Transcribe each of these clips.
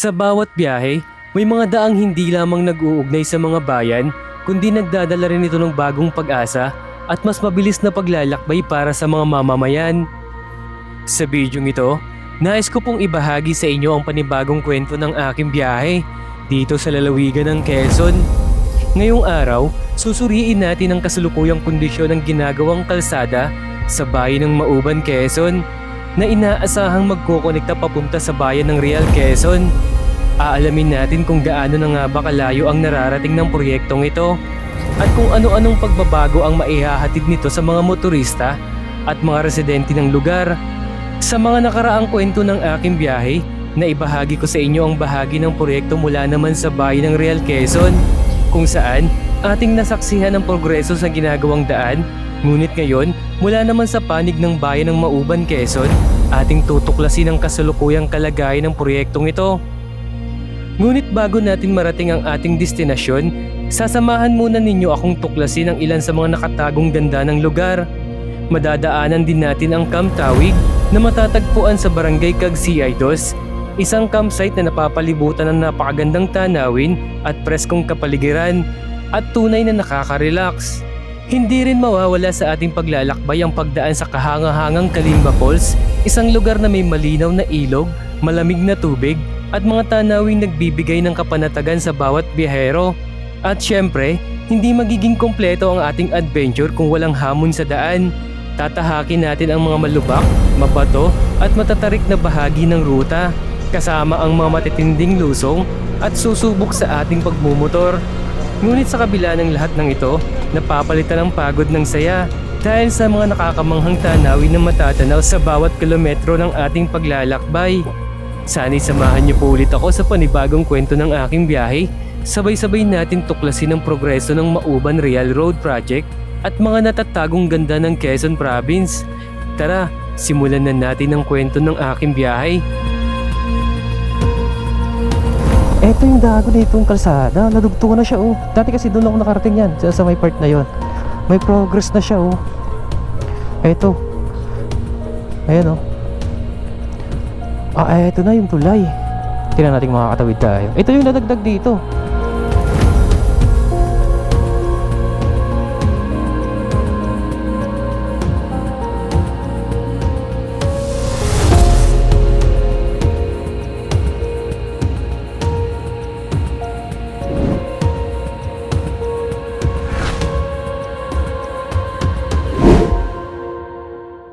Sa bawat biyahe, may mga daang hindi lamang nag-uugnay sa mga bayan, kundi nagdadala rin ito ng bagong pag-asa at mas mabilis na paglalakbay para sa mga mamamayan. Sa bidyong ito, nais ko pong ibahagi sa inyo ang panibagong kwento ng aking biyahe dito sa lalawigan ng Quezon. Ngayong araw, susuriin natin ang kasalukuyang kondisyon ng ginagawang kalsada sa bayan ng Mauban, Quezon na inaasahang magkokonekta papunta sa bayan ng Real, Quezon. Aalamin natin kung gaano na nga ba kalayo ang nararating ng proyektong ito at kung ano-anong pagbabago ang maihahatid nito sa mga motorista at mga residente ng lugar. Sa mga nakaraang kwento ng aking biyahe, na ibahagi ko sa inyo ang bahagi ng proyekto mula naman sa bayan ng Real, Quezon, kung saan ating nasaksihan ang progreso sa ginagawang daan. Ngunit ngayon, mula naman sa panig ng bayan ng Mauban, Quezon, ating tutuklasin ang kasalukuyang kalagayan ng proyektong ito. Ngunit bago natin marating ang ating destinasyon, sasamahan muna ninyo akong tuklasin ang ilan sa mga nakatagong ganda ng lugar. Madadaanan din natin ang Camp Tawig na matatagpuan sa Barangay Cagsiay 2, isang campsite na napapalibutan ng napakagandang tanawin at preskong kapaligiran at tunay na nakaka-relax. Hindi rin mawawala sa ating paglalakbay ang pagdaan sa kahangahangang Kalimba Falls, isang lugar na may malinaw na ilog, malamig na tubig at mga tanawing nagbibigay ng kapanatagan sa bawat biyahero. At syempre, hindi magiging kompleto ang ating adventure kung walang hamon sa daan. Tatahakin natin ang mga malubak, mabato at matatarik na bahagi ng ruta, kasama ang mga matitinding lusong at susubok sa ating pagmumotor. Ngunit sa kabila ng lahat ng ito, napapalitan ang pagod ng saya dahil sa mga nakakamanghang tanawin na matatanaw sa bawat kilometro ng ating paglalakbay. Sana'y samahan niyo po ulit ako sa panibagong kwento ng aking biyahe. Sabay-sabay natin tuklasin ang progreso ng Mauban Real Road Project at mga natatagong ganda ng Quezon Province. Tara, simulan na natin ang kwento ng aking biyahe. Eto yung dago nito yung kalsada, nadugtungan na siya oh. Dati kasi doon ako nakarating yan, sa may part na yon. May progress na siya oh. Eto. Ayan oh. Eto na yung tulay. Tingnan natin makakatawid tayo. Ito yung nadagdag dito.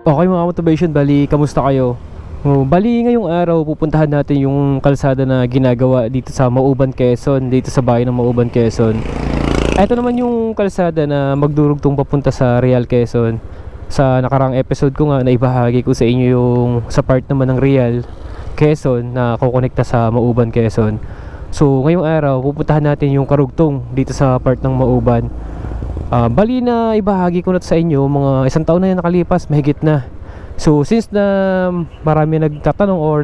Okay mga motivation, bali, kamusta kayo? Bali ngayong araw pupuntahan natin yung kalsada na ginagawa dito sa Mauban, Quezon, dito sa bayan ng Mauban, Quezon. Ito naman yung kalsada na magdurugtong papunta sa Real, Quezon. Sa nakarang episode ko nga, naibahagi ko sa inyo yung sa part naman ng Real, Quezon na kukonekta sa Mauban, Quezon. So ngayong araw pupuntahan natin yung karugtong dito sa part ng Mauban. Bali na ibahagi ko na sa inyo, mga isang taon na yan nakalipas, mahigit na. So since na marami nagtatanong or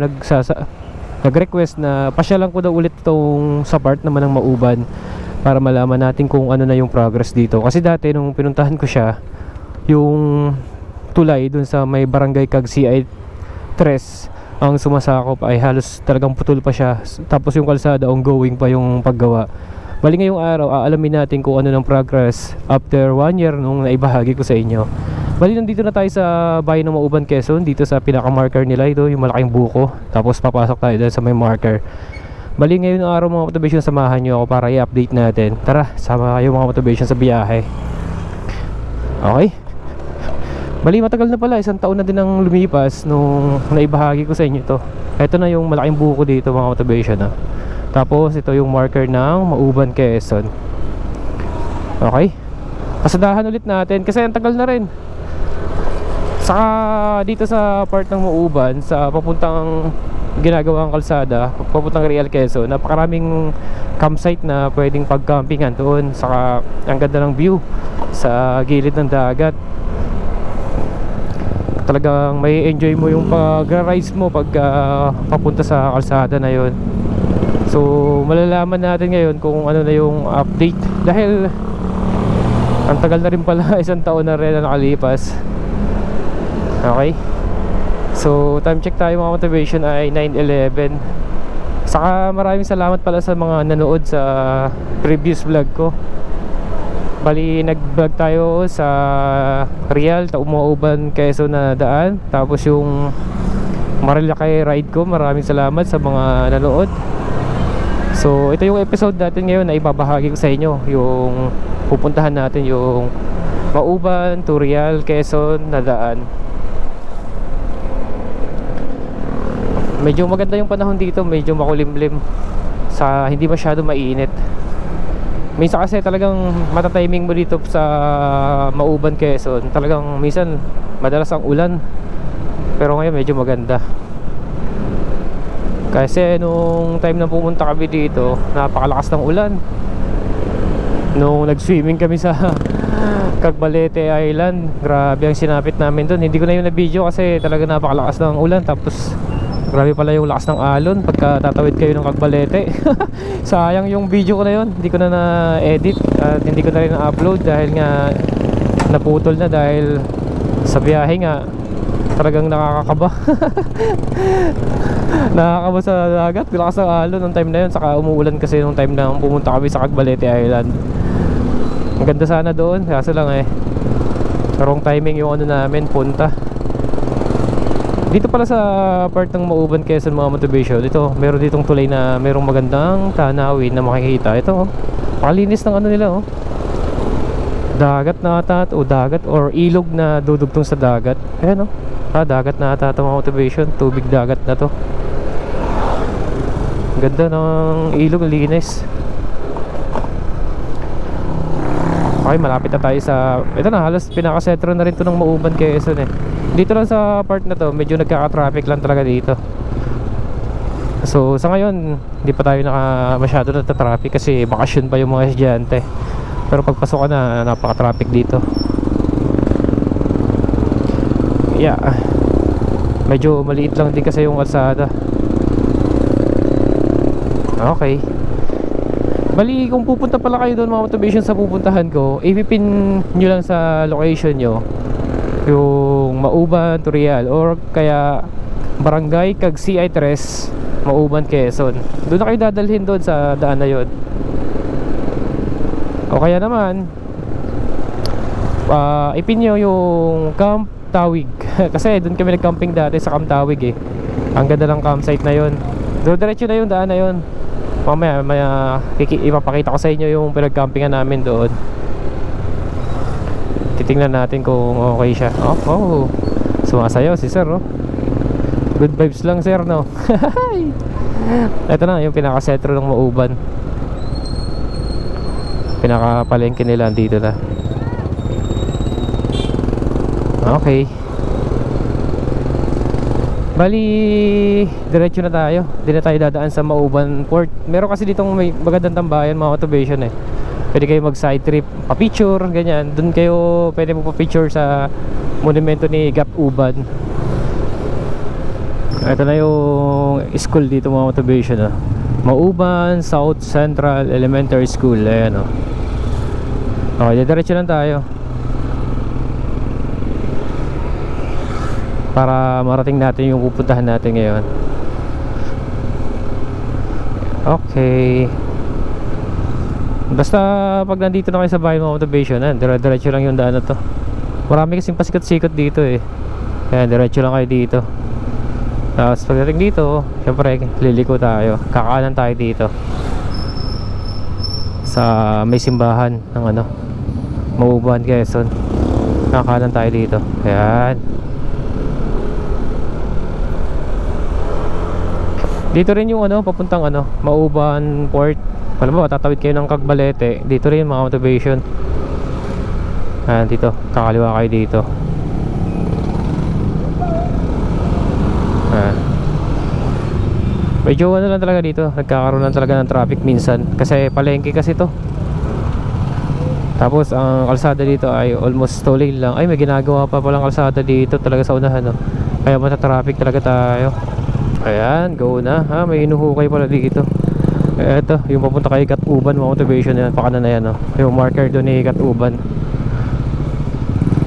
nag-request na pasyalan ko daw ulit itong sa part naman ng Mauban para malaman natin kung ano na yung progress dito. Kasi dati nung pinuntahan ko siya, yung tulay dun sa may Barangay Cagsiay 3 ang sumasakop ay halos talagang putol pa siya. Tapos yung kalsada ongoing pa yung paggawa. Bali ngayong araw, aalamin natin kung ano ng progress after 1 year nung naibahagi ko sa inyo. Bali nandito na tayo sa bayan ng Mauban, Quezon, dito sa pinaka-marker nila, ito yung malaking buko. Tapos papasok tayo dahil sa may marker. Bali ngayon ng araw mga motivation, samahan nyo ako para i-update natin. Tara, sama kayo mga motivation sa biyahe. Okay? Bali matagal na pala, isang taon na din ang lumipas nung naibahagi ko sa inyo to. Ito na yung malaking buko dito mga motivation. Tapos ito yung marker ng Mauban, Quezon. Okay, pasadahan ulit natin kasi ang tagal na rin. Saka dito sa part ng Mauban, sa papuntang ginagawang kalsada papuntang Real, Quezon, napakaraming campsite na pwedeng pagcampingan doon. Saka ang ganda ng view sa gilid ng dagat. Talagang may enjoy mo yung pag-rise mo pag papunta sa kalsada na yon. So malalaman natin ngayon kung ano na yung update dahil ang tagal na rin pala, isang taon na rin na nakalipas. Okay, so time check tayo mga motivation ay 9:11. Saka maraming salamat pala sa mga nanood sa previous vlog ko. Bali nag-vlog tayo sa Real, Taumoban, Quezon na daan. Tapos yung Marilaki ride ko, maraming salamat sa mga nanood. So ito yung episode natin ngayon na ibabahagi ko sa inyo. Yung pupuntahan natin yung Mauban to Real, Quezon na daan. Medyo maganda yung panahon dito, medyo makulimlim, sa hindi masyado mainit. Minsan kasi talagang matatiming mo dito sa Mauban, Quezon. Talagang minsan madalas ang ulan. Pero ngayon medyo maganda. Kasi nung time na pumunta kami dito, napakalakas ng ulan. Nung nag-swimming kami sa Cagbalete Island, grabe ang sinapit namin doon. Hindi ko na yung na-video kasi talaga napakalakas ng ulan. Tapos grabe pala yung lakas ng alon pagka tatawid kayo ng Cagbalete. Sayang yung video ko na yun. Hindi ko na na-edit at hindi ko na rin na-upload dahil nga naputol na dahil sa biyahe nga talagang nakakakaba. Nakakaba sa dagat, lakas ng alon nung time na yun. Saka umuulan kasi nung time na pumunta kami sa Cagbalete Island. Ang ganda sana doon, kaso lang wrong timing yung ano namin punta. Dito pala sa part ng Mauban, Quezon, mga motivation, ito meron ditong tulay na merong magandang tanawin na makikita. Ito pakalinis ng ano nila dagat na ata o dagat or ilog na dudugtong sa dagat. Ayan dagat na ata mga motivation, tubig dagat na to. Ganda ng ilog, linis. Okay, malapit na tayo sa, ito na, halos pinakasentro na rin to ng Mauban, Quezon Dito lang sa part na to, medyo nagkaka-traffic lang talaga dito. So sa ngayon, hindi pa tayo masyado nata-traffic kasi bakasyon pa yung mga estudyante. Pero pagpasok ka na, napaka-traffic dito. Yeah, medyo maliit lang din kasi yung kalsada. Okay. Bali, kung pupunta pala kayo doon mga motivation sa pupuntahan ko, ipipin nyo lang sa location nyo yung Mauban to Real or kaya Barangay Cagsiay 3, Mauban, Quezon. Doon na kayo dadalhin doon sa daan na yun. O kaya naman ipin nyo yung Camp Tawig. Kasi doon kami nag-camping dati sa Camp Tawig Ang ganda ng campsite na yun. Diretso na yung daan na yun. Mamaya ipapakita ko sa inyo yung pinag-campingan namin doon. Titingnan natin kung okay siya. Sumasayaw si sir Good vibes lang sir Ito na yung pinaka-sentro ng Mauban. Pinaka-palengke nila dito na. Okay. Bali, diretso na tayo. Di na tayo dadaan sa Mauban Port. Meron kasi ditong may magandang tambayan mga motivation Pwede kayo mag side trip, pa-picture, ganyan. Doon kayo pwede mo pa-picture sa monumento ni Gap Uban. Ito na yung school dito mga motivation Mauban South Central Elementary School. Ayan Okay, diretso lang tayo para marating natin yung pupuntahan natin ngayon. Okay. Basta pag nandito na kayo sa bahay mga motivation diretso lang yung daan na to. Marami kasing pasikot-sikot dito Kaya diretso lang kayo dito. Tapos pagdating dito, syempre liliko tayo, kakanan tayo dito sa may simbahan ng Mauban, Quezon. Kakanan tayo dito. Ayan. Dito rin yung papuntang Mauban Port. Alam mo, tatawid kayo ng Cagbalete. Dito rin mga motivation. Ayan, dito, kakaliwa kayo dito. Medyo lang talaga dito, nagkakaroon lang talaga ng traffic minsan kasi palengke kasi to. Tapos ang kalsada dito ay almost 2 lane lang. Ay, may ginagawa pa palang kalsada dito talaga sa unahan Kaya mata-traffic talaga tayo. Ayan, go na may inuhukay pala dito. Ito, yung papunta kay Gat Uban mga motivation pakanan na yan yung marker doon ni Gat Uban.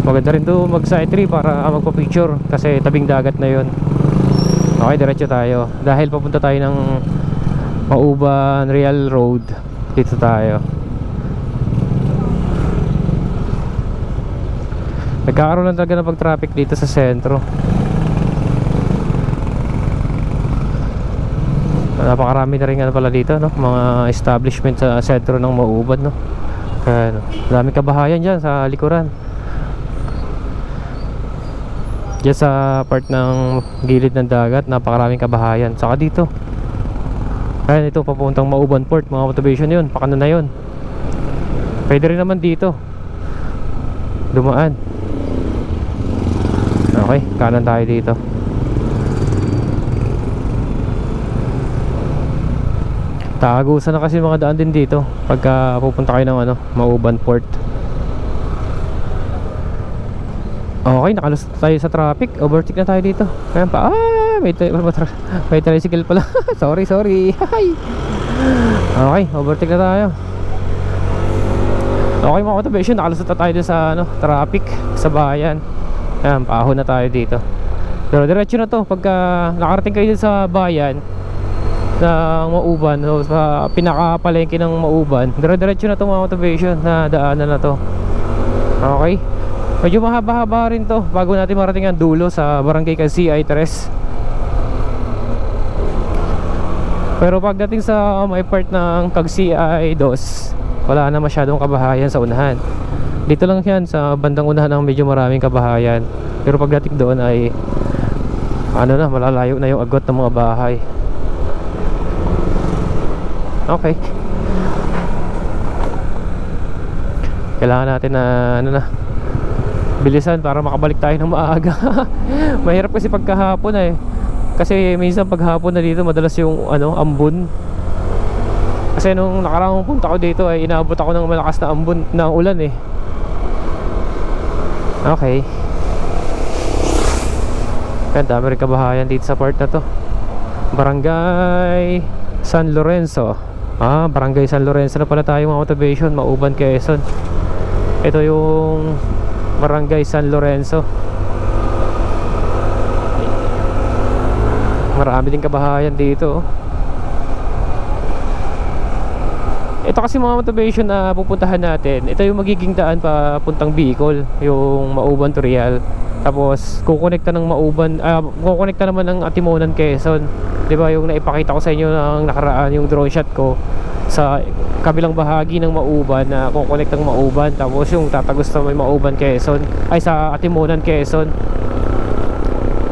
Maganda rin doon mag side trip para magpa-picture kasi tabing dagat na yun. Okay, diretso tayo dahil papunta tayo ng Mauban Real Road. Dito tayo. Nagkakaroon lang talaga ng pag-traffic dito sa sentro. Napakarami na rin pala dito, no? Mga establishment sa sentro ng Mauban, no? Kaya, no? Daming kabahayan dyan sa likuran. Diyan sa part ng gilid ng dagat, napakaraming kabahayan. Saka dito. Ayan, ito papuntang Mauban Port, mga motivation yun, pakano na yun. Pwede rin naman dito dumaan. Okay, kanan tayo dito. Tagusan na kasi mga daan din dito pagka pupunta kayo ng Mauban Port. Okay, nakalusot tayo sa traffic. Overtake na tayo dito. Ayan pa. May tricycle pala. sorry. Okay, overtake na tayo. Okay mga motivation, nakalusot na tayo dun sa traffic sa bayan. Ayan, paahon na tayo dito. Pero diretso na to pagka nakarating kayo dun sa bayan ng Mauban, o sa pinakapalengke ng Mauban, diretso na to mga motivation na daanan na to. Okay, medyo mahaba-haba rin to bago natin marating ang dulo sa Barangay Kagsiay 3. Pero pagdating sa may part ng Kagsiay 2, wala na masyadong kabahayan sa unahan. Dito lang yan sa bandang unahan ng medyo maraming kabahayan. Pero pagdating doon ay malalayo na yung agot ng mga bahay. Okay, kailangan natin na bilisan para makabalik tayo ng maaga. Mahirap kasi pagkahapon kasi minsan paghapon na dito madalas yung ambon. Kasi nung nakaraang punta ko dito ay inaabot ako ng malakas na ambon na ulan Okay, kaya dami rin kabahayan dito sa part na to. Barangay San Lorenzo. Barangay San Lorenzo na pala tayo mga motivation, Mauban, Quezon. Ito yung Barangay San Lorenzo. Marami din kabahayan dito. Ito kasi mga motivation na pupuntahan natin, ito yung magiging daan papuntang Bicol, yung Mauban to Real. Tapos kukonekta ng Mauban, kukonekta naman ng Atimonan, Quezon. 'Di ba yung naipakita ko sa inyo ng nakaraan, yung drone shot ko sa kabilang bahagi ng Mauban na kukonekta ng Mauban, tapos yung tatagos sa may Mauban, Quezon, ay sa Atimonan, Quezon.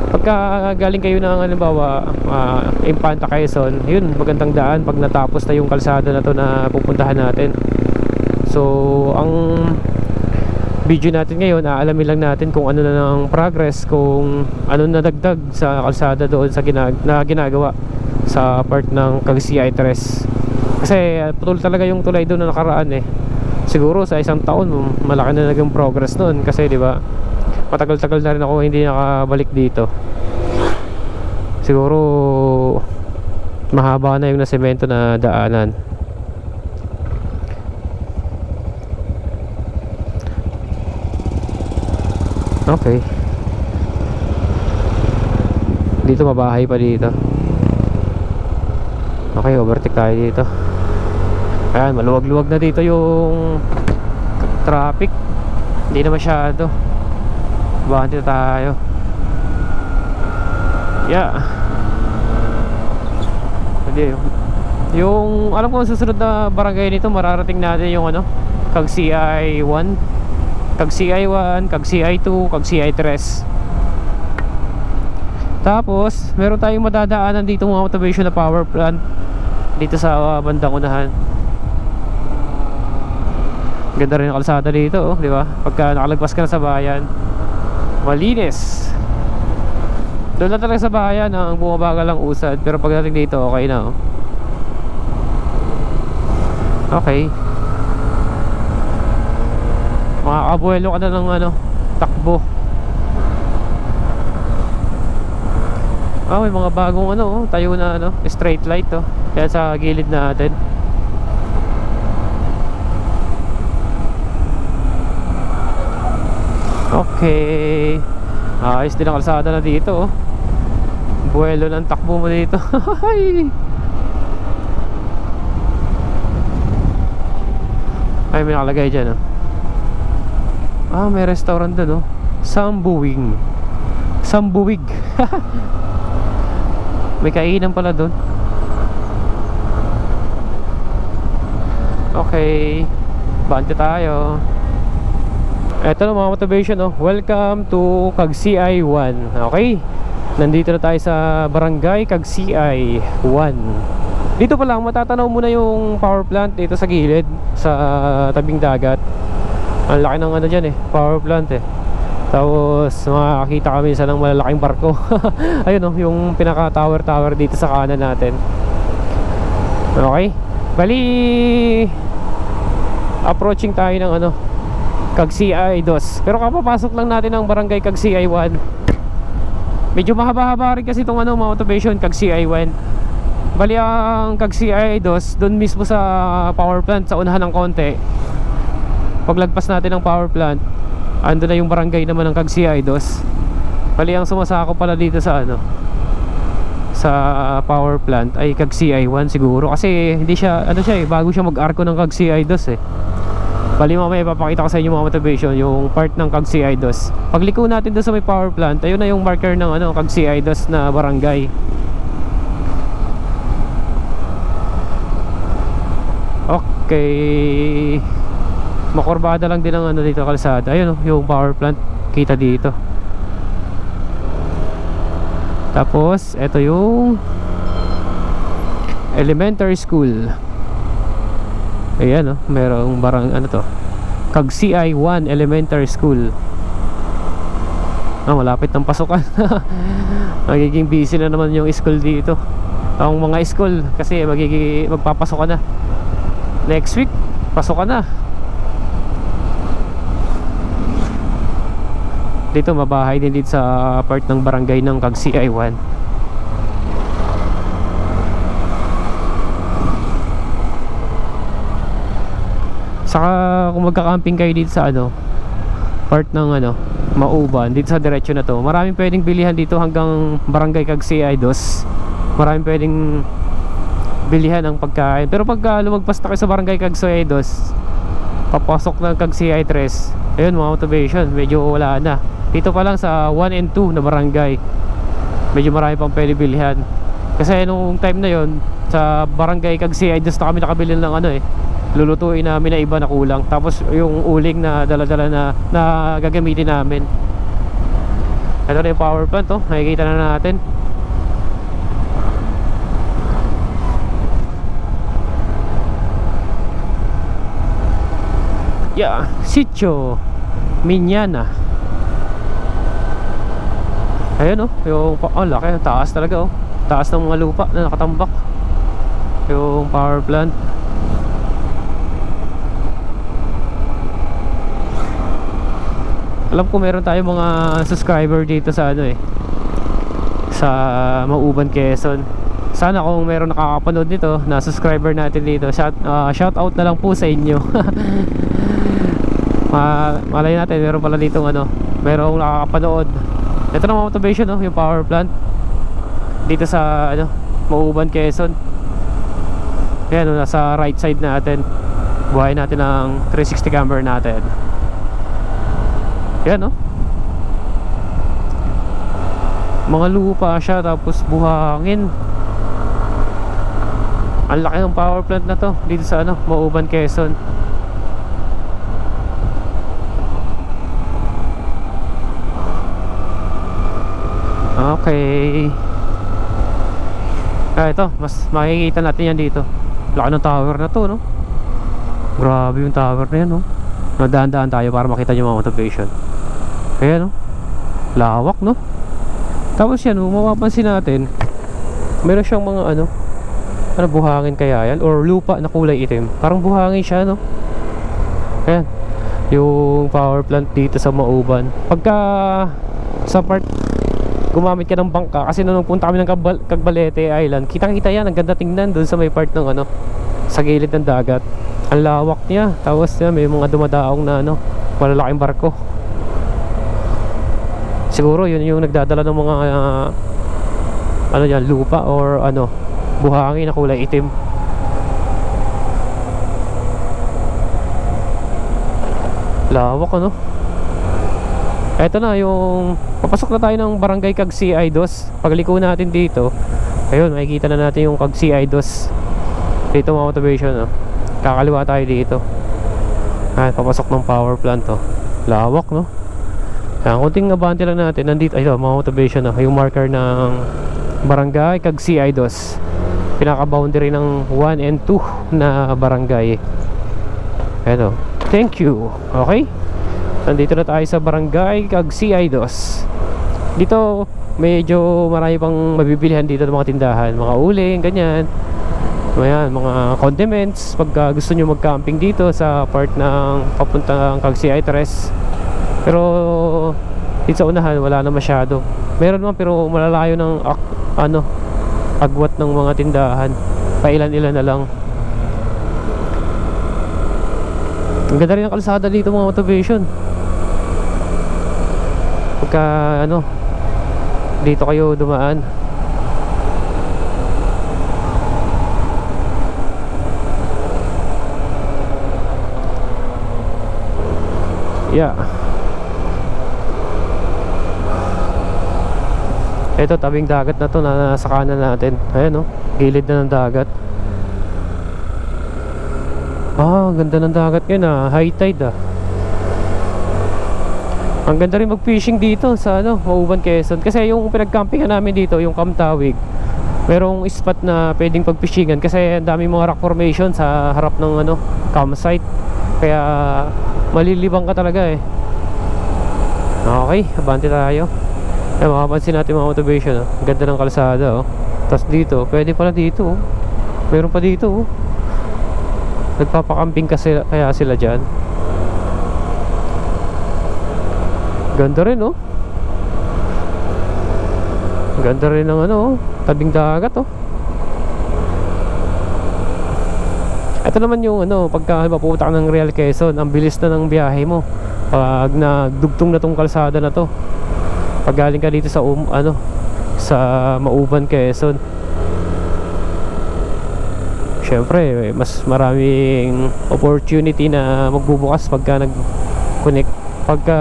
Pagka galing kayo ng halimbawa Impanta, Quezon, yun magandang daan pag natapos na yung kalsada na to na pupuntahan natin. So ang video natin ngayon, aalamin lang natin kung ano na ng progress, kung ano na dagdag sa kalsada doon sa ginagawa sa part ng Kagsiay 3. Kasi putol talaga yung tulay doon na nakaraan Siguro sa isang taon malaki na naging progress noon kasi 'di ba? Matagal-tagal na rin ako hindi nakabalik dito. Siguro mahaba na yung nasemento na daanan. Okay, dito mabahay pa dito. Okay, overtake tayo dito. Ayan, maluwag-luwag na dito yung traffic. Hindi na masyado. Bahan dito tayo. Yeah. Hindi, yung alam ko susunod na barangay nito, mararating natin yung Kagsiay 1, Kagsiay 1, Kagsiay 2, Kagsiay 3. Tapos meron tayong madadaanan dito mga motivation na power plant dito sa bandang unahan. Ganda rin ang kalsada dito, di ba? Pagka nakalagpas ka na sa bayan, malinis. Doon lang talaga sa bayan ang bumabagal ang usad, pero pagdating dito okay na Okay, makakabuelo ka na ng takbo. May mga bagong tayo na straight light kaya sa gilid natin. Okay, ayos din ang kalsada na dito buwelo ng takbo mo dito. Ay, may nakalagay dyan, oh. Ah, may restaurant dun, oh. Sambuwing. Sambuwig. May kainan pala dun. Okay, bante tayo. Eto na mga motivation, oh. Welcome to Cagsiay 1. Okay, nandito na tayo sa barangay Cagsiay 1. Dito pa lang matatanaw mo na yung power plant dito sa gilid, sa tabing dagat. Ang laki ng ano dyan eh, power plant eh. Tapos makakita kami sa ng malalaking barko. Ayun, oh, yung pinaka tower dito sa kanan natin. Okay, bali approaching tayo ng ano, Cagsiay 2. Pero kapapasok lang natin ng barangay Cagsiay 1. Medyo mahaba-haba rin kasi itong ano, mga motivation Cagsiay 1. Bali ang Cagsiay 2, doon mismo sa power plant, sa unahan ng konti. Paglagpas natin ng power plant, ando na yung barangay naman ng Cagsiay 2. Bali ang sumasako pala dito sa ano, sa power plant ay Cagsiay 1 siguro. Kasi hindi siya, ano siya eh, bago siya mag-arko ng Cagsiay 2 eh. Bali mamaya ipapakita ko sa inyo mga motivation yung part ng Cagsiay 2. Pagliko natin doon sa may power plant, ayun na yung marker ng ano, Cagsiay 2 na barangay. Okay, makurbada lang din ang ano dito kalsada. Ayun, oh, yung power plant kita dito. Tapos ito yung elementary school. Ayan, oh, merong barang ano to, Cagsiay 1 Elementary School. Malapit ng pasukan. Magiging busy na naman yung school dito, ang mga school, kasi magpapasok ka na next week, pasok ka na. Dito mabahay din dito sa part ng barangay ng Cagsiay 1. Saka kung magka-camping kayo dito sa ano, part ng ano, Mauban, dito sa diretso na to, maraming pwedeng bilihan dito hanggang barangay Cagsiay 2. Maraming pwedeng bilihan ng pagkain. Pero pagka lumagpas na kayo sa barangay Cagsiay 2, papasok ng Cagsiay 3, ayun mga motivation, medyo wala na. Dito pa lang sa 1 and 2 na barangay, medyo marami pang pwede bilihan. Kasi nung time na yon, sa barangay Cagsiay 2 na kami nakabili ng ano eh, lulutuin namin na iba na kulang. Tapos yung uling na dala-dala na gagamitin namin. Ito na yung power plant, oh, nakikita na natin. Yeah, Sitio Miñana. Ayun, oh, yung laki, taas talaga, oh. Taas ng mga lupa na nakatambak. Yung power plant. Alam ko meron tayong mga subscriber dito sa ano eh, sa Mauban, Quezon. Sana kung meron nakakapanood nito na subscriber natin dito, shout out na lang po sa inyo. Malay natin meron pala dito ano, merong nakakapanood. Ito na mga motivation, no, yung power plant dito sa ano, Mauban, Quezon. Ayan, no, nasa right side natin. Buhayin natin ang 360 camera natin. Ayan, no, mga lupa siya, tapos buhangin. Ang laki ng power plant na to dito sa ano, Mauban, Quezon. Okay. Ito, mas makikita natin yan dito. Laki ng tower na to, no? Grabe yung tower na yan, no? Nadahan-dahan tayo para makita nyo mga motivation. Ayan, no? Lawak, no? Tapos yan, mapapansin natin, meron siyang mga ano, buhangin kaya yan? Or lupa na kulay itim. Parang buhangin siya, no? Ayan, yung power plant dito sa Mauban. Pagka sa part gumamit ka ng bangka, kasi nung punta kami ng Cagbalete Island, kitang-kita yan, ang ganda tingnan doon sa may part ng ano, sa gilid ng dagat. Ang lawak niya. Tapos yan, may mga dumadaong na ano, malalaking barko. Siguro yun yung nagdadala ng mga ano yan, lupa or ano, buhangin na kulay itim. Lawak ano. Eto na yung papasok na tayo ng barangay Cagsi Aidos. Pagliko natin dito, ayun, makikita na natin yung Cagsi Aidos. Dito mga motivation, no? Kakaliwa tayo dito. Papasok ng power plant, to. Lawak, no? Kunting abante lang natin. Nandito, ayun, mga motivation, no? Yung marker ng barangay Cagsi Aidos. Pinaka-boundary ng 1 and 2 na barangay. Eto, thank you. Okay? Nandito na tayo sa barangay Cagsi Aidos. Dito medyo marami pang mabibilihan dito ng mga tindahan, mga uling, ganyan. Ayan, mga condiments pagka gusto nyo mag-camping dito sa part ng papuntang Cagsi Aitres. Pero dito sa unahan wala na masyado. Meron naman pero malalayo ng agwat ng mga tindahan. Pailan-ilan na lang. Ang ganda rin ang kalsada dito mga motivation. Pagka dito kayo dumaan. Yeah. Ito tabing dagat na to na nasa kanan natin. Ayan, gilid na ng dagat. Ganda ng dagat ngayon, high tide. Ang ganda rin mag-fishing dito sa Mauban, Quezon. Kasi yung pinag-campingan namin dito, yung Camp Tawig, merong spot na pwedeng pag-fishingan kasi ang daming mga rock formation sa harap ng campsite. Kaya malilibang ka talaga eh. Okay, abante tayo. Makapansin natin mga motivation. Ang ganda ng kalsada. Tapos dito, pwede pala dito. Meron pa dito. Nagpapakamping kasi kaya sila dyan. Ganda rin, ganda rin ng tabing dagat, Ito naman yung pagka pupunta ka ng Real Quezon, ang bilis na ng biyahe mo pag nagdugtong na tong kalsada na to. Pag galing ka dito sa sa Mauban, Quezon. Syempre, mas maraming opportunity na magbubukas pagka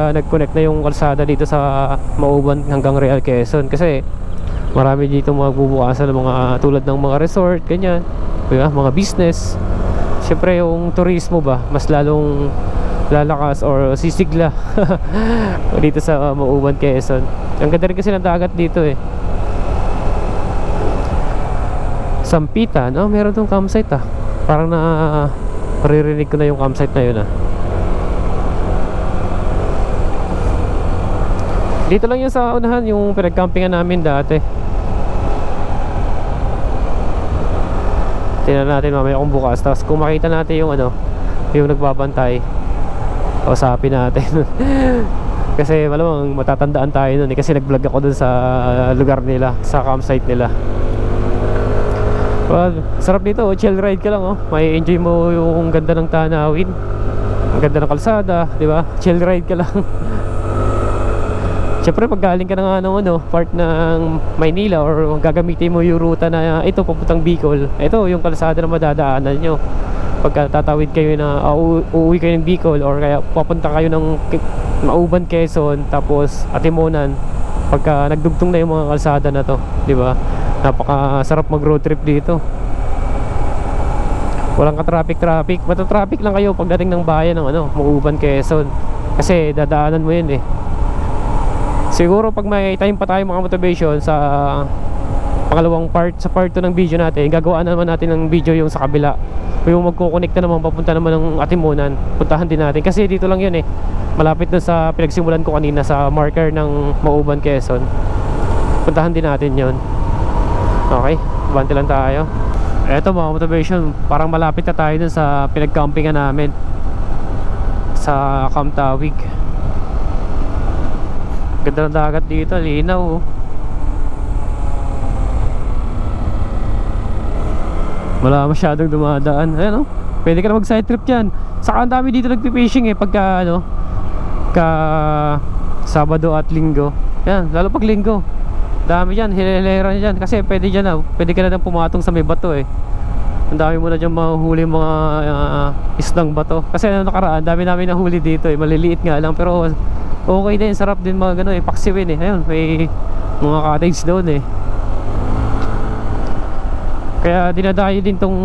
nag-connect na yung kalsada dito sa Mauban hanggang Real Quezon. Kasi marami dito magbubukasan ng mga tulad ng mga resort, ganyan, diba? Mga business. Siyempre yung turismo ba mas lalong lalakas or sisigla dito sa Mauban, Quezon. Ang ganda rin kasi ng dagat dito eh. Sampitan, meron tong campsite parang maririnig ko na yung campsite na yun Dito lang yun sa unahan yung pinag-campingan namin dati. Tingnan natin mamaya kung bukas. Tapos kung makita natin yung yung nagbabantay, kausapin natin. Kasi malamang matatandaan tayo nun kasi nag-vlog ako dun sa lugar nila, sa campsite nila. Well, sarap dito, chill ride ka lang may enjoy mo yung ganda ng tanawin, ang ganda ng kalsada, di ba? Chill ride ka lang. Siyempre pag galing ka na part ng Maynila or gagamitin mo yung ruta na ito papuntang Bicol, ito yung kalsada na madadaanan nyo. Pagka tatawid kayo na uuwi kayo ng Bicol or kaya papunta kayo ng Mauban, Quezon, tapos Atimonan, pagka nagdugtong na yung mga kalsada na to, di ba? Napakasarap mag road trip dito. Walang ka-traffic. Mata-traffic lang kayo pagdating ng bayan ng Mauban, Quezon. Kasi dadaanan mo yun eh. Siguro pag may time pa tayo mga motivation sa pangalawang part, sa part 2 ng video natin, gagawa naman natin ng video yung sa kabila, yung magkukonekta naman papunta naman ng Atimonan. Puntahan din natin kasi dito lang yun eh, malapit na sa pinagsimulan ko kanina sa marker ng Mauban, Quezon. Puntahan din natin yun. Okay, bante lang tayo. Eto mga motivation, parang malapit na tayo dun sa pinag-campingan namin sa Camp Tawig. Ganda ng dagat dito, linaw wala masyadong dumadaan. Ayan pwede ka na mag side trip dyan. Saka ang dami dito nagpipishing pagka ka Sabado at Linggo. Yan, lalo pag Linggo dami dyan, hilera dyan. Kasi pwede dyan pwede ka na pumatong sa may bato Ang dami mo na dyan mahuhuli mga isdang bato. Kasi nakaraan, dami namin nahuli dito eh. Maliliit nga lang pero okay din, sarap din mga gano'n eh. Paksiwin eh. Ayun, may mga cottage doon eh. Kaya dinadayo din tong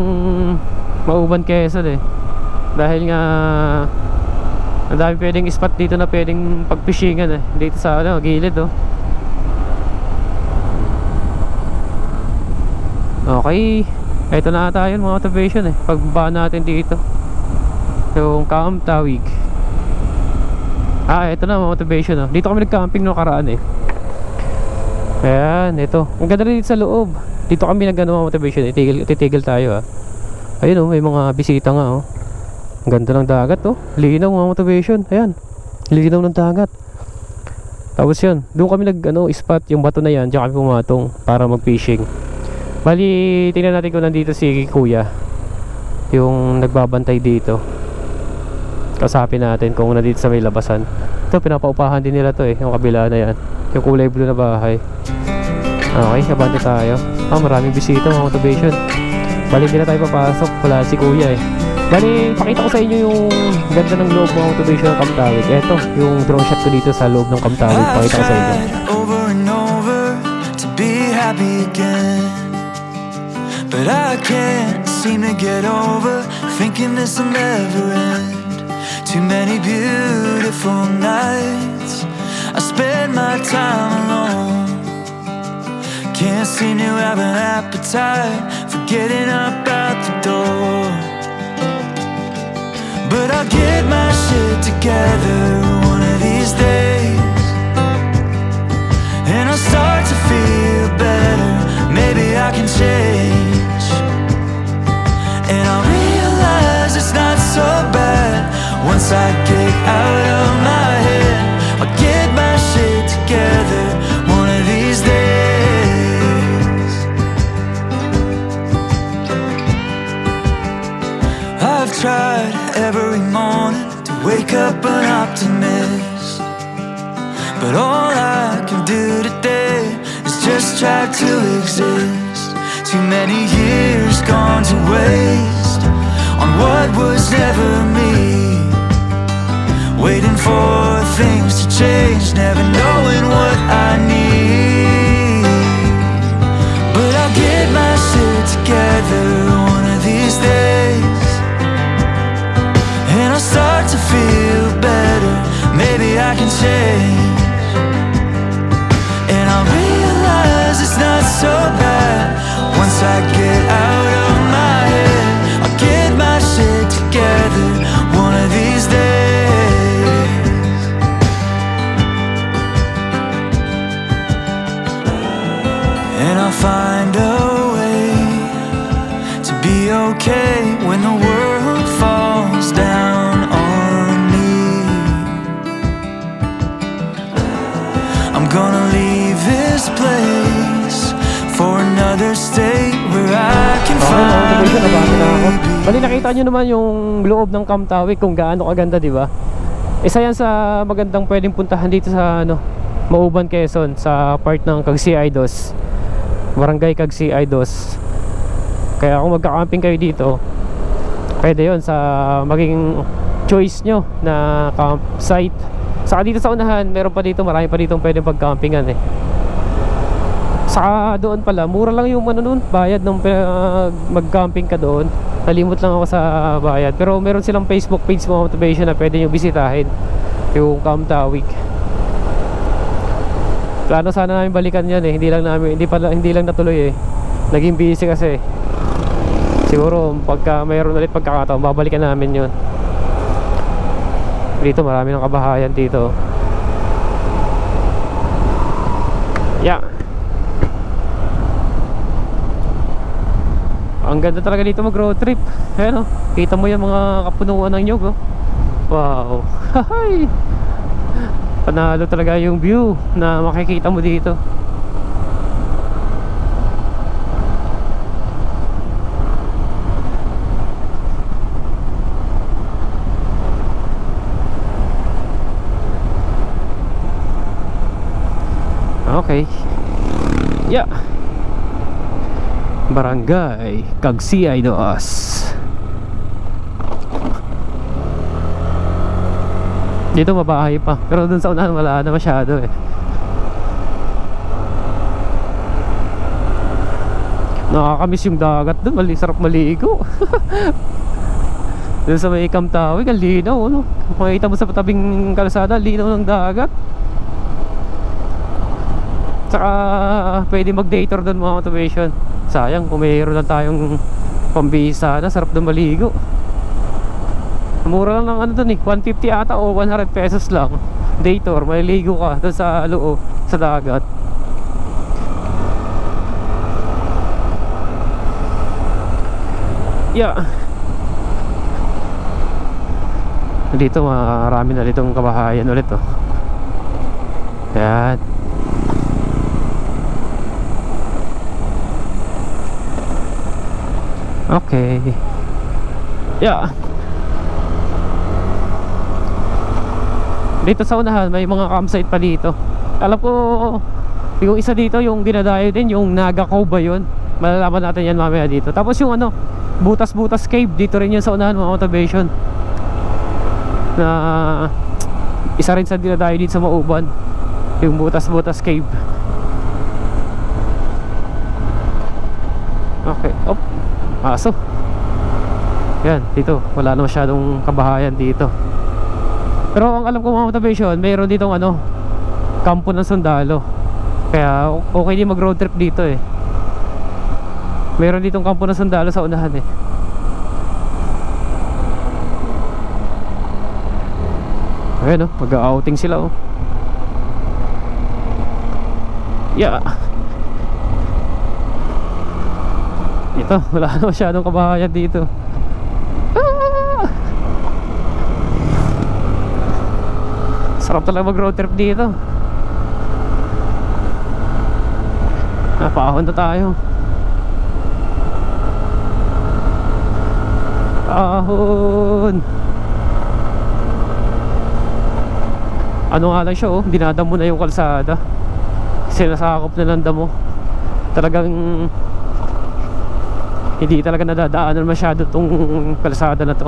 Mauban Quezon eh. Dahil nga ang dami pwedeng spot dito na pwedeng pagpishingan eh. Dito sa gilid oh. Okay, ito na tayo mga motivation eh. Pagbaba natin dito yung Camp Tawig. Ito na mga motivation oh. Dito kami nag-camping noong karaan eh. Ayan, ito. Ang ganda rin dito sa loob. Dito kami nag-ano mga motivation eh. Titigil tayo ah. Ayun oh, may mga bisita nga oh. Ang ganda ng dagat oh. Linaw mga motivation. Ayan, linaw ng dagat. Tapos yun, doon kami spot yung bato na yan. Diyan kami pumatong para mag-fishing. Bali, tingnan natin kung nandito si Kuya, yung nagbabantay dito. Kasapin natin kung nandito sa may labasan. Ito, pinapaupahan din nila to eh. Yung kabila na yan, yung kulay blue na bahay. Okay, abante tayo. Maraming bisita mga motivation. Bali, hindi na tayo papasok. Wala si Kuya eh. Bali, pakita ko sa inyo yung ganda ng loob mga motivation ng Camp Tawig. Eto, yung drone shot ko dito sa loob ng Camp Tawig. Pakita ko sa inyo. Over and over to be happy again, but I can't seem to get over thinking this'll never end. Too many beautiful nights I spend my time alone. Can't seem to have an appetite for getting up out the door. But I'll get my shit together one of these days, and I'll start to feel better. Maybe I can change, and I'll realize it's not so bad once I get out of my head. I'll get my shit together one of these days. I've tried every morning to wake up an optimist, but all I can do today is just try to exist. Too many years gone to waste on what was never me, waiting for things to change, never knowing what I need. But I'll get my shit together one of these days, and I'll start to feel better. Maybe I can change, and I'll realize it's not so bad once I get out of my head. I'll get my shit together one of these days, and I'll find a way to be okay when the world falls down on me. I'm gonna leave this place for another state where I can Okay, mga motivation, abante na ako. finally be. Bali, nakita nyo naman yung loob ng Camp Tawig kung gaano kaganda, di ba? Isa yan sa magandang pwedeng puntahan dito sa Mauban Quezon, sa part ng Cagsiay Dos, Barangay Cagsiay Dos. Kaya kung magka-camping kayo dito, pwede yon sa maging choice nyo na campsite. Saka dito sa unahan, meron pa dito, marami pa dito pwedeng pag-campingan eh. Saka doon pala, mura lang yung nun, bayad nung mag-camping ka doon. Nalimot lang ako sa bayad. Pero meron silang Facebook page mga motivation na pwede nyo bisitahin, yung Camp Tawig. Plano sana namin balikan yan eh. Hindi lang natuloy eh. Naging busy kasi. Siguro pagka mayroon ulit pagkakataon, babalikan namin yun. Dito marami ng kabahayan dito. Yeah. Ang ganda talaga dito mag road trip. Ayan o, kita mo yung mga kapunuan ng nyug oh. Wow. Hahay. Panalo talaga yung view na makikita mo dito. Okay. Yeah. Barangay Kagsiay Doas. Dito mabahay pa, pero dun sa unahan wala na masyado eh. Nakakamiss yung dagat dun, sarap maligo. Dun sa may Kamtawig, ang linaw, no? Makikita mo sa tabing kalsada, linaw ng dagat. Tsaka pwede mag-day tour dun mga motivation. Sayang kung mayroon lang tayong pambisa na, sarap dun maligo. Mura lang ng ano dun eh, 150 ata o 100 pesos lang. Day tour, maliligo ka dun sa loob, sa dagat. Yeah. Dito marami na ditong kabahayan ulit oh. Yan. Okay. Yeah. Dito sa unahan may mga campsite pa dito. Alam ko yung isa dito yung dinadayo din, yung Naga Cove ba yun? Malalaman natin yan mamaya dito. Tapos yung ano, Butas-Butas Cave, dito rin yun sa unahan mga motivation. Na isa rin sa dinadayo dito sa Mauban, yung Butas-Butas Cave. Okay, op, aso. Yan, dito, wala na masyadong kabahayan dito. Pero ang alam ko mga motivation, mayroon ditong ano, kampo ng sundalo. Kaya okay din mag road trip dito eh. Meron ditong kampo ng sundalo sa unahan eh. Ayan oh, mag-outing sila oh. Yeah. Ito, wala na masyadong kabahayan dito. Sarap talaga mag road trip dito. Napahon na tayo. Ahon. Ano nga lang siya oh, dinadamo na yung kalsada. Sinasakop na ng damo. Talagang hindi talaga nadadaanan masyado tong kalsada na to.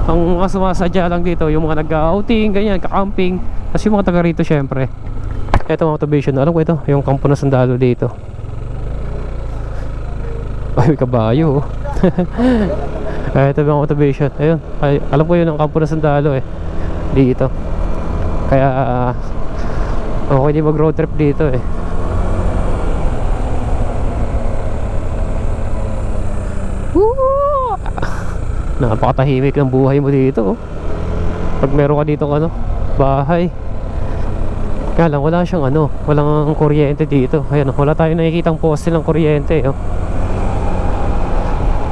Ang mga sumasadya lang dito, yung mga nag-outing, ganyan, kakamping. Kasi yung mga taga rito syempre. Ito mga motivation, alam ko ito, yung kampo ng sundalo dito. Ay, may kabayo oh. Ito yung motivation. Ayun, ay, alam ko yun ang kampo ng sundalo eh, dito. Kaya okay din mag road trip dito eh. Woo! Napakatahimik ng buhay mo dito oh. Pag meron ka dito ano, bahay. Kaya lang wala siyang ano, walang kuryente dito. Ayan, wala tayong nakikitang poste ng kuryente oh.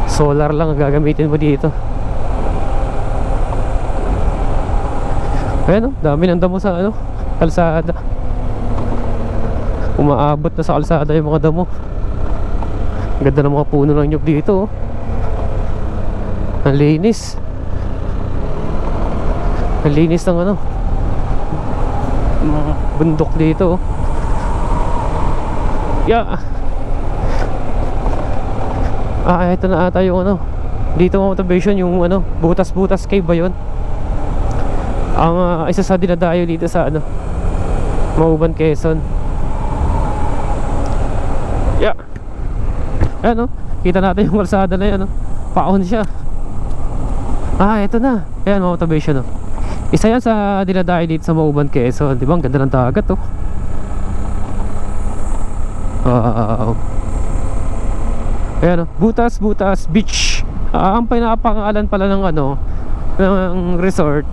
Solar lang ang gagamitin mo dito. Ayan oh, dami ng damo sa ano, kalsada. Umaabot na sa kalsada yung mga damo. Ganda ng mga puno ng nyug dito oh. Ang linis. Ang linis ng ano, bundok dito oh. Yeah. Ito na ata yung ano, dito mga motivation, yung ano, Butas-Butas Cave ba yun? Ang isa sa dinadayo dito sa ano, Mauban, Quezon. Yeah. Ayan oh, kita natin yung kalsada na yan oh. Paon siya. Ito na. Ayan mga motivation oh. Isa yan sa dinadayo dito sa Mauban, Quezon. Diba ang ganda ng dagat oh. Wow. Ayan o, Butas-Butas Beach. Ang pinapangalan pala ng ano, ng resort,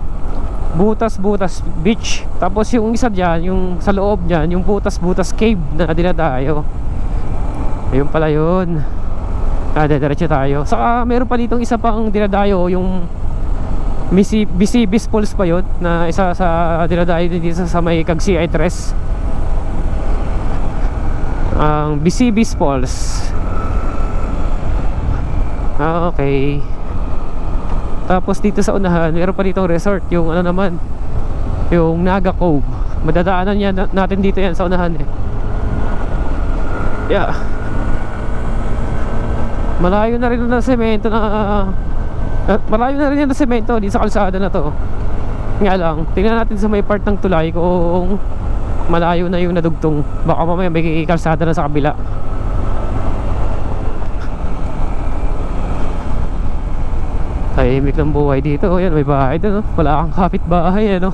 Butas-Butas Beach. Tapos yung isa dyan, yung sa loob dyan, yung Butas-Butas Cave na dinadayo. Ayun pala yun. Diretso tayo. Saka meron pa ditong isa pang dinadayo, yung Bisibis Falls pa yun, na isa sa dinadayo din dito sa may Kagsiay Tres. Ang Bisibis Falls. Okay. Tapos dito sa unahan, meron pa ditong resort, yung ano naman, yung Naga Cove. Madadaanan yan natin dito yan sa unahan eh. Yeah. Malayo na rin na semento na malayo na rin yung semento dito sa kalsada na to. Nga lang, tingnan natin sa may part ng tulay kung malayo na yung nadugtong. Baka mamaya may kalsada na sa kabila. Tahimik ng buhay dito. Ayan, may bahay doon, no? Wala kang kapitbahay, ano?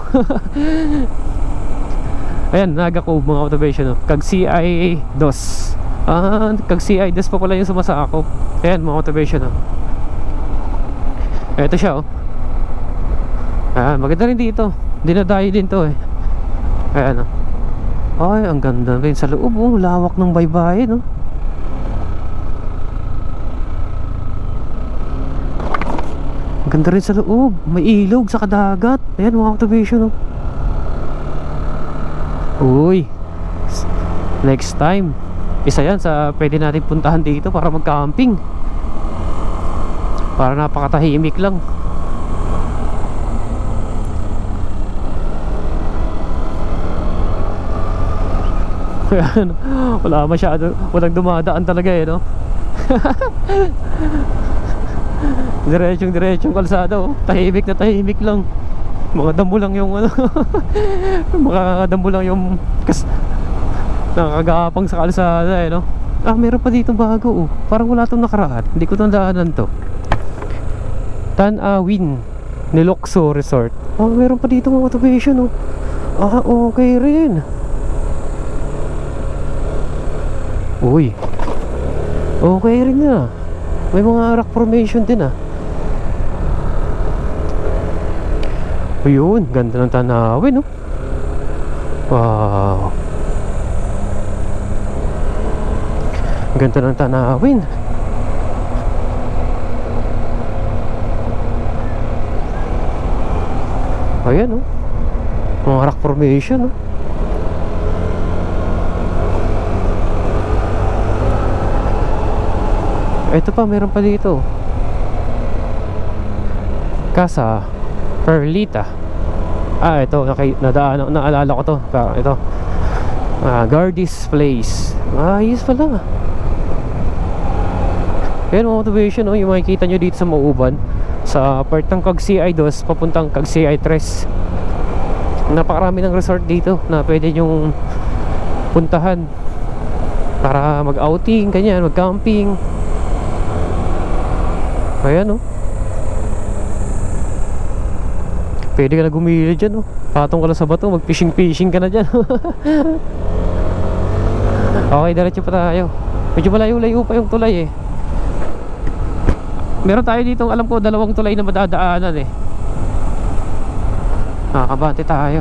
Ayan, Naga Cove, mga observation, no? Kag CI DOS. Kag CI DOS pa pala yung sumasakop. Ayan, mga observation, no? Ito siya, oh. Maganda rin dito. Dinadayo din to, eh. Ayan, oh. Ay, ang ganda rin sa loob, oh. Lawak ng baybayin, no? Ang ganda rin sa loob. May ilog sa kadagat. Ayan, mga observation, oh. Uy, next time, isa yan sa pwede natin puntahan dito para mag-camping. Para napakatahimik lang. Ayan, wala masyado, walang dumadaan talaga, eh, no? Diretsong kalsada, oh. Tahimik na tahimik lang. Mga damo lang yung ano. Mga damo lang yung nakagapang sa kalsada, eh, no? Meron pa dito bago, oh. Parang wala tong nakaraan. Hindi ko tandaanan to. Tanawin Niloxo Resort. Meron pa dito mga motivation, oh. Okay rin. Uy, okay rin na. May mga rock formation din, ah. Ayun, ganda ng tanawin, no? Wow, ganda ng tanawin. Ayan, mga rock formation, Ito pa, meron pa dito. Casa Perlita. Ito, naalala ko to. Ito, Gardis Place. Ayos pala. Ayan, mga motivation, yung makikita nyo dito sa Mauban, sa part ng Kag CI DOS papuntang Kag CI 3. Napakarami ng resort dito na pwede nyong puntahan para mag-outing, kanyan, mag-camping. Ayan, pwede ka na gumili dyan, patong ka lang sa bato, mag-fishing ka na dyan. Okay, diretso pa tayo. Medyo malayo-layo pa yung tulay, eh. Meron tayo dito, alam ko, 2 tulay na madadaanan, eh. Nakakabante tayo.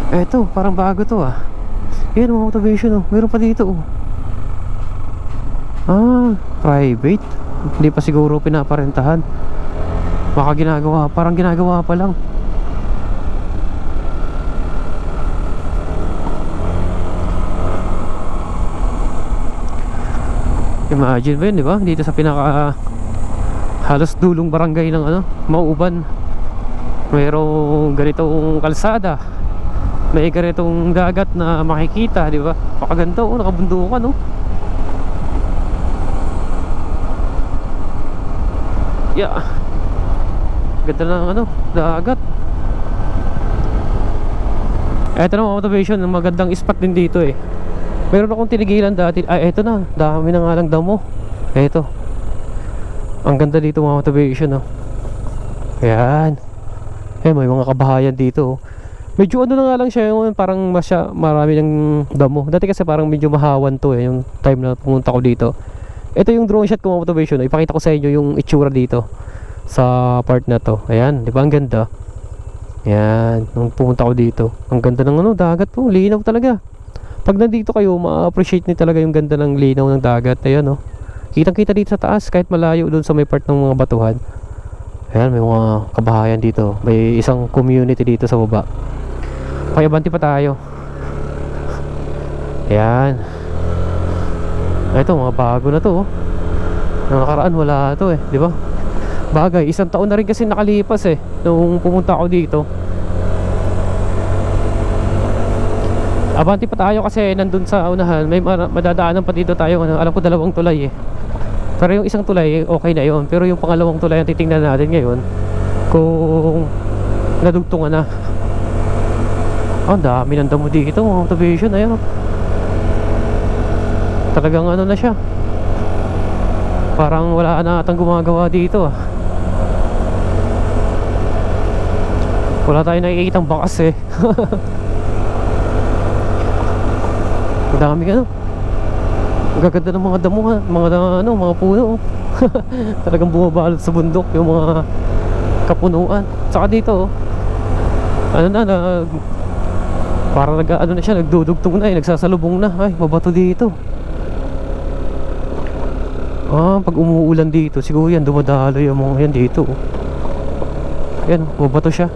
Eto, parang bago to, ah. Ayan, mga motivation, meron pa dito, private. Hindi pa siguro pinaparentahan. Baka ginagawa, parang ginagawa pa lang. Imagine ba yun, di ba? Dito sa pinaka halos dulong barangay ng Mauban, mayroong ganitong kalsada, may ganitong dagat na makikita, di ba? Pakaganda, nakabundukan, yeah. Ganda ng dagat. Eto na mga motivation, magandang spot din dito, eh. Meron akong tinigilan dati. Eto na, dami na nga lang damo. Eto, ang ganda dito mga motivation, Ayan. May mga kabahayan dito, Medyo na nga lang siya, yung parang marami ng damo. Dati kasi parang medyo mahawan to, yung time na pumunta ko dito. Ito yung drone shot ko mga motivation. Ipakita ko sa inyo yung itsura dito sa part na to. Ayan, di ba ang ganda? Ayan, nung pumunta ko dito, ang ganda ng dagat po, linaw talaga. Pag nandito kayo, ma-appreciate niyo talaga yung ganda ng linaw ng dagat. Ayan, kitang kita dito sa taas, kahit malayo doon sa may part ng mga batuhan. Ayan, may mga kabahayan dito. May isang community dito sa baba. Kaya banti pa tayo. Ayan. Ito, mga bago na to, Nung nakaraan wala to, di ba? Bagay, 1 taon na rin kasi nakalipas, nung pumunta ako dito. Abante pa tayo kasi nandun sa unahan may madadaanan pa dito tayo, ano, alam ko 2 tulay eh. Pero yung isang tulay okay na yon, pero yung pangalawang tulay ang titingnan natin ngayon kung nadugtungan na. Ang dami ng damo dito mga motivation. Ayun, talagang ano na siya, parang wala na atang gumagawa dito ah. Wala tayong nakikitang bakas eh. Ang dami ano, ang gaganda ng mga damo ha, mga puno. Talagang bumabalot sa bundok yung mga kapunuan. Saka dito ano na, parang ano na siya, nagdudugtong na eh, nagsasalubong na. Ay, mabato dito. Pag umuulan dito siguro yan, dumadalo yung mga yan dito. Yan, mabato siya.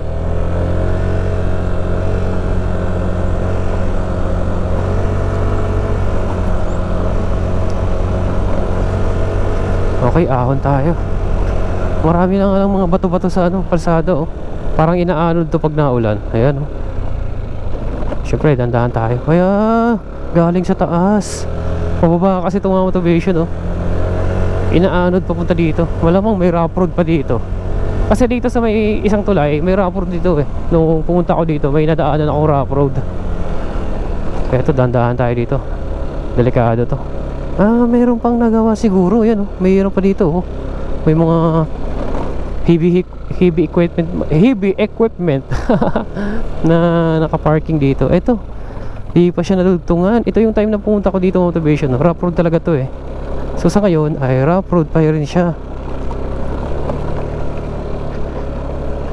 Okay, ahon tayo. Marami na nga lang mga bato-bato sa ano, kalsada oh. Parang inaanod to pag naulan. Ayan oh. Siyempre, dandahan tayo. Kaya, galing sa taas. Pababa kasi itong mga motivation oh. Inaanod papunta dito. Malamang may rough road pa dito. Kasi dito sa may isang tulay, may rough road dito eh. Nung pumunta ako dito, may nadaanan ako rough road. Kaya ito, dandahan tayo dito. Delikado to. Mayroon pang nagawa siguro. Yan oh, mayroon pa dito oh. May mga heavy equipment na nakaparking dito. Ito, di pa siya nadugtungan. Ito yung time na pumunta ko dito motivation. Rough road talaga to eh. So sa ngayon ay rough road pa rin siya.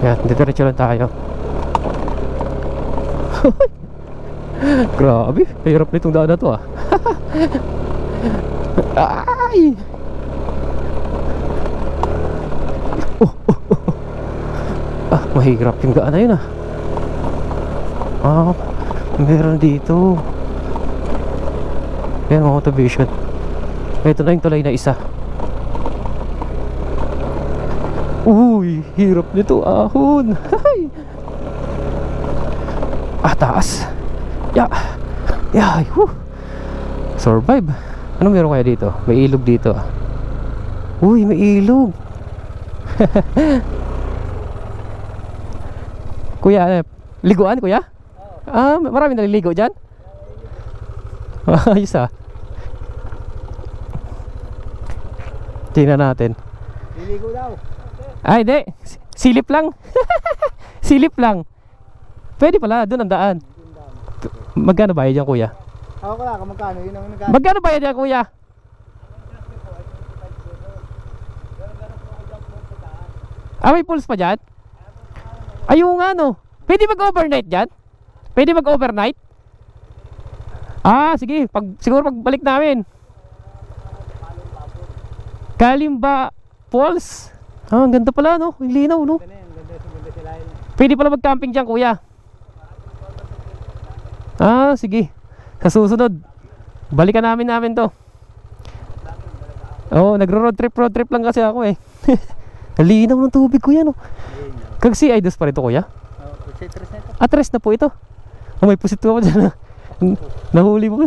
Yan, diretso lang tayo. Grabe, hirap nitong daan na to ah. Ay! Mahirap yung daan na yun ah. Meron dito. Yan mga motivation. Ito na yung tulay na isa. Uy, hirap nito ahon. Taas. Survive. Ano meron kaya dito? May ilog dito ah. Uy, may ilog. Kuya, liguan kuya? Marami naliligo dyan? Ayos ah. Tingnan natin. Liligo daw. Ay, hindi. Silip lang. Silip lang. Pwede pala, doon ang daan. Magkano bayad yan kuya? Ako wala ka magkano, yun ang nagkano. Magkano bayad yan kuya? May pools pa dyan? Ayun nga no. Pwede mag-overnight dyan? Pwede mag-overnight? Sige, siguro pagbalik namin. Kalimba Falls. Ang ganda pala no, yung linaw no. Ganda sila yun. Pwede pala mag-camping dyan kuya. Sige. Sa susunod balikan namin to. Nagro-road trip lang kasi ako eh. Linaw ng tubig kuya no. Kag CI dos pa rin to kuya? Tres na po ito. May pusit ko ako dyan. Nahuli mo.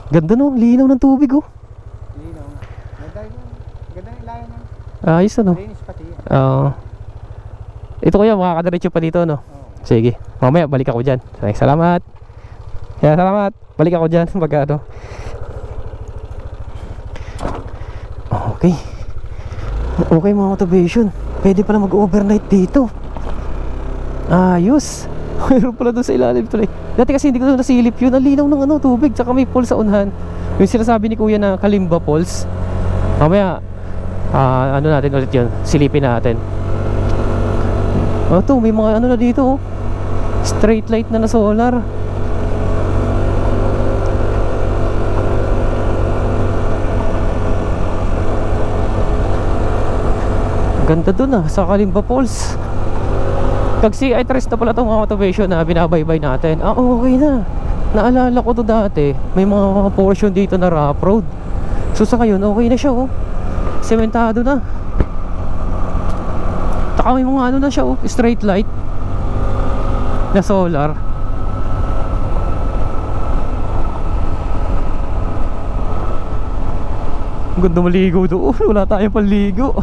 Ganda no, linaw ng tubig oh. Linaw. Ganda ng ilayan ng Ayos ano. linis pati. Ito kuya, makakadiretso pa dito no. Sige, mamaya balik ako dyan. Salamat. Salamat. Balik ako dyan pag ano. Okay mga motivation. Pwede pala mag-overnight dito. Ayos. Mayroon pala doon sa ilalim tuloy. Dati kasi hindi ko doon nasilip yun. Ang linaw ng tubig. Tsaka may pool sa unahan. Yung sinasabi ni kuya na Kalimba Falls. Mamaya ano natin ulit yun. Silipin natin. Ito may mga ano na dito oh. Straight light na solar. Ganda dun sa Kalimba Falls. Kag CI Tres na pala itong mga motivation na binabaybay natin. Okay na. Naalala ko to dati. May mga portion dito na rough road. So sa ngayon okay na siya oh. Sementado na. Taka may mga ano na siya oh. Straight light na solar. Ang ganda maligo doon. Wala tayong panligo.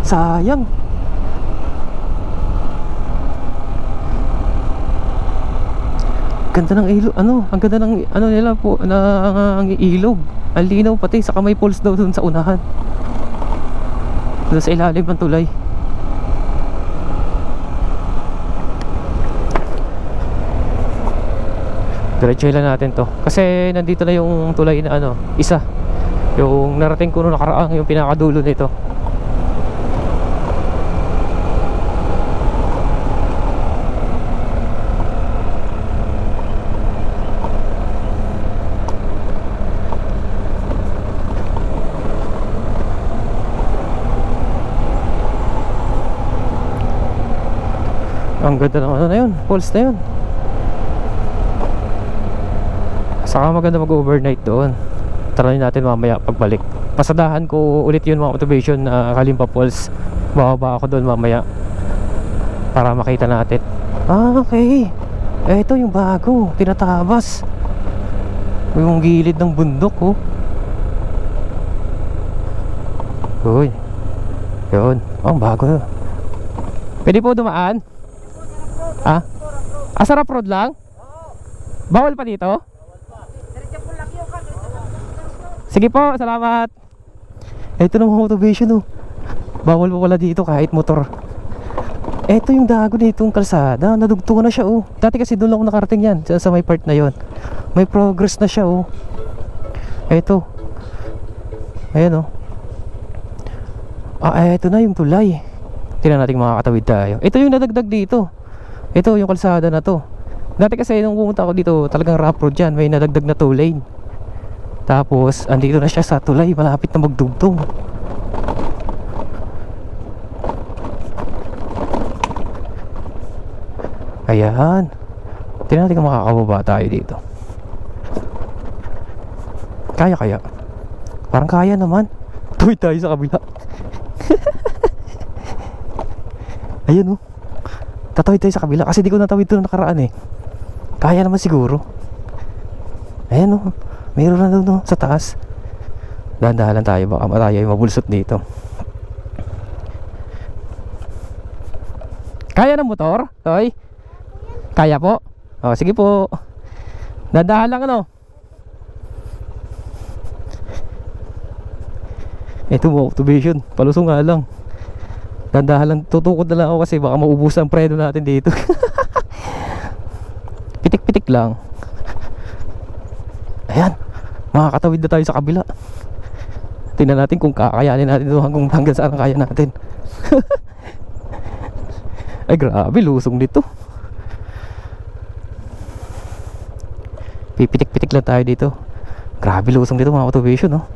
Sayang. Ganda ng ilog. Ang ganda ng nila po ang ilog. Ang linaw pati sa may falls daw doon sa unahan. Doon sa ilalim ng tulay. Diretso lang natin to. Kasi nandito na yung tulay na isa. Yung narating ko nung nakaraang, yung pinakadulo nito. Ang ganda ng na yun, falls na yun. Saka maganda mag-overnight doon. Taranin natin mamaya pagbalik. Pasadahan ko ulit yun mga motivation na Kalimpa Falls. Bababa ako doon mamaya para makita natin. Okay. Ito yung bago, tinatabas. Yung gilid ng bundok oh. Uy. Yun. Ang bago. Pwede po dumaan? Ha? Sarap road lang? Bawal pa dito? Sige po, salamat. Ito na mga motivation oh. Bawal pa pala dito kahit motor. Ito yung dago nitong kalsada. Nadugtungan na siya oh. Dati kasi doon lang ako nakarating yan sa may part na yon. May progress na siya oh. Ito. Ayan oh. Ito na yung tulay. Tingnan natin makakatawid tayo. Ito yung nadagdag dito. Ito yung kalsada na to. Dati kasi nung pumunta ako dito, talagang rough road yan. May nadagdag na 2 lane. Tapos andito na siya sa tulay, malapit na magdugtong. Ayan. Tingnan natin kung makakababa tayo dito. Kaya. Parang kaya naman. Tuwid tayo sa kabila. Ayan oh. Tatawid tayo sa kabila kasi di ko natawid ito nakaraan eh. Kaya naman siguro. Ayan oh. Mayroon na doon no, sa taas. Dahan-dahan lang tayo, baka tayo ay mabulsot dito. Kaya ng motor? Toy? Kaya po? O, sige po. Dahan-dahan lang ano. Ito mo, motivation. Palusong nga lang. Dahan-dahan lang, tutukod na lang ako kasi baka maubusan ang preno natin dito. Pitik-pitik lang. Ayan. Makakatawid na tayo sa kabila. Tingnan natin kung kakayanin natin ito hanggang saan kaya natin. Ay grabe, lusong dito. Pipitik-pitik lang tayo dito. Grabe, lusong dito mga motivation no?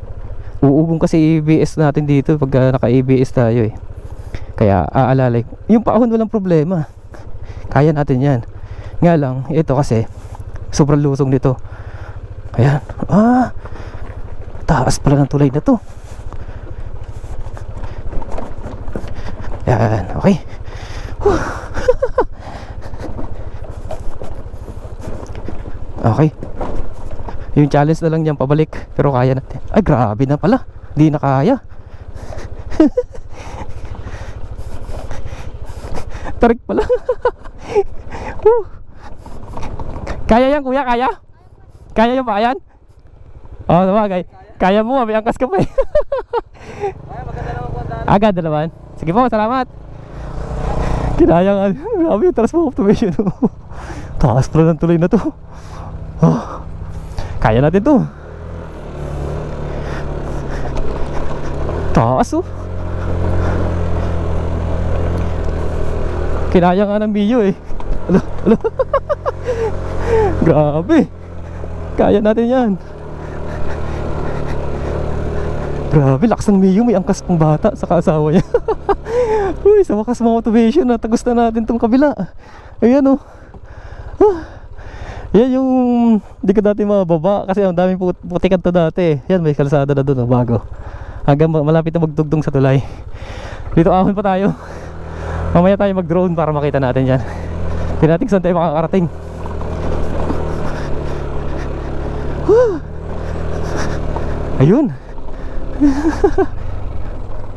Uugong kasi ABS natin dito pag naka-ABS tayo eh. Kaya aalalay. Yung paahon walang problema. Kaya natin yan. Nga lang, ito kasi sobrang lusong dito. Ayan. Taas pala ng tulay na to. Ayan. Okay. Okay. Yung challenge na lang niyan pabalik. Pero kaya natin. Ay grabe na pala. Di na kaya. Tarik pala. Kaya yan kuya, kaya? Kaya yung ba yan? Oo, sabagay. Kaya mo, may angkas ka pa eh. Ay, maganda naman po ang daan. Agad na naman. Sige po, salamat. Kinaya nga. Grabe yung taras mo optimation. Taas pala ng tuloy na to. Kaya natin to. Taas oh. Kinaya nga ng Mio eh. Alo. Grabe. Kaya natin yan. Grabe, lakas ng Mio. May angkas pang bata sa asawa niya. Uy, sa wakas mga motivation na tagos na natin tong kabila. Ayan oh. Yan yung di ko dati mababa kasi ang daming putikan to dati. Yan, may kalsada na doon bago. Hanggang malapit na magdugtong sa tulay. Dito ahon pa tayo. Mamaya tayo mag-drone para makita natin yan. Tingnan natin saan tayo makakarating. Ayun.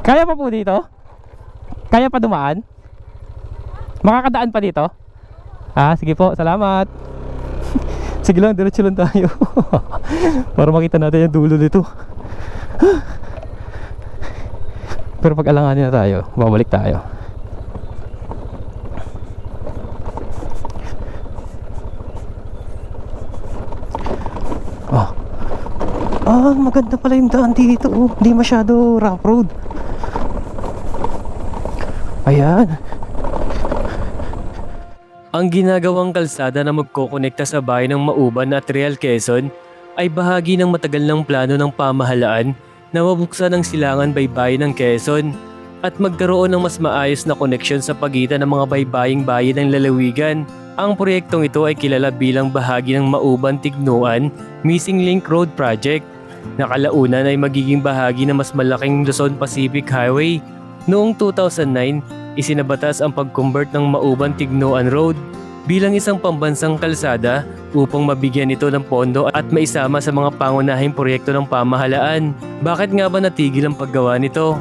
Kaya pa po dito? Kaya pa dumaan? Makakadaan pa dito? Sige po, salamat. Sige lang, diretso lang tayo. Para makita natin yung dulo nito. Pero pag alanganin na tayo, babalik tayo. Maganda pala yung daan dito. Hindi masyado rough road. Ayan. Ang ginagawang kalsada na magkokonekta sa bayan ng Mauban at Real Quezon ay bahagi ng matagal ng plano ng pamahalaan na mabuksan ang silangan baybayin ng Quezon at magkaroon ng mas maayos na koneksyon sa pagitan ng mga baybaying bayan ng lalawigan. Ang proyektong ito ay kilala bilang bahagi ng Mauban-Tignuan Missing Link Road Project na kalaunan ay magiging bahagi ng mas malaking Luzon Pacific Highway. Noong 2009, isinabatas ang pag-convert ng Mauban-Tignuan Road bilang isang pambansang kalsada upang mabigyan ito ng pondo at maisama sa mga pangunahing proyekto ng pamahalaan. Bakit nga ba natigil ang paggawa nito?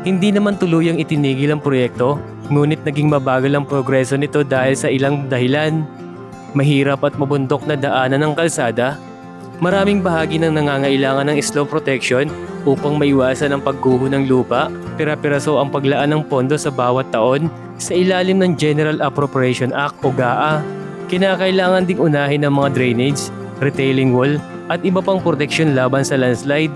Hindi naman tuluyang itinigil ang proyekto, ngunit naging mabagal ang progreso nito dahil sa ilang dahilan. Mahirap at mabundok na daanan ng kalsada, maraming bahagi ng nangangailangan ng slope protection upang maiwasan ang pagguho ng lupa, pira-piraso ang paglaan ng pondo sa bawat taon sa ilalim ng General Appropriation Act o GAA. Kinakailangan ding unahin ang mga drainage, retailing wall at iba pang protection laban sa landslide.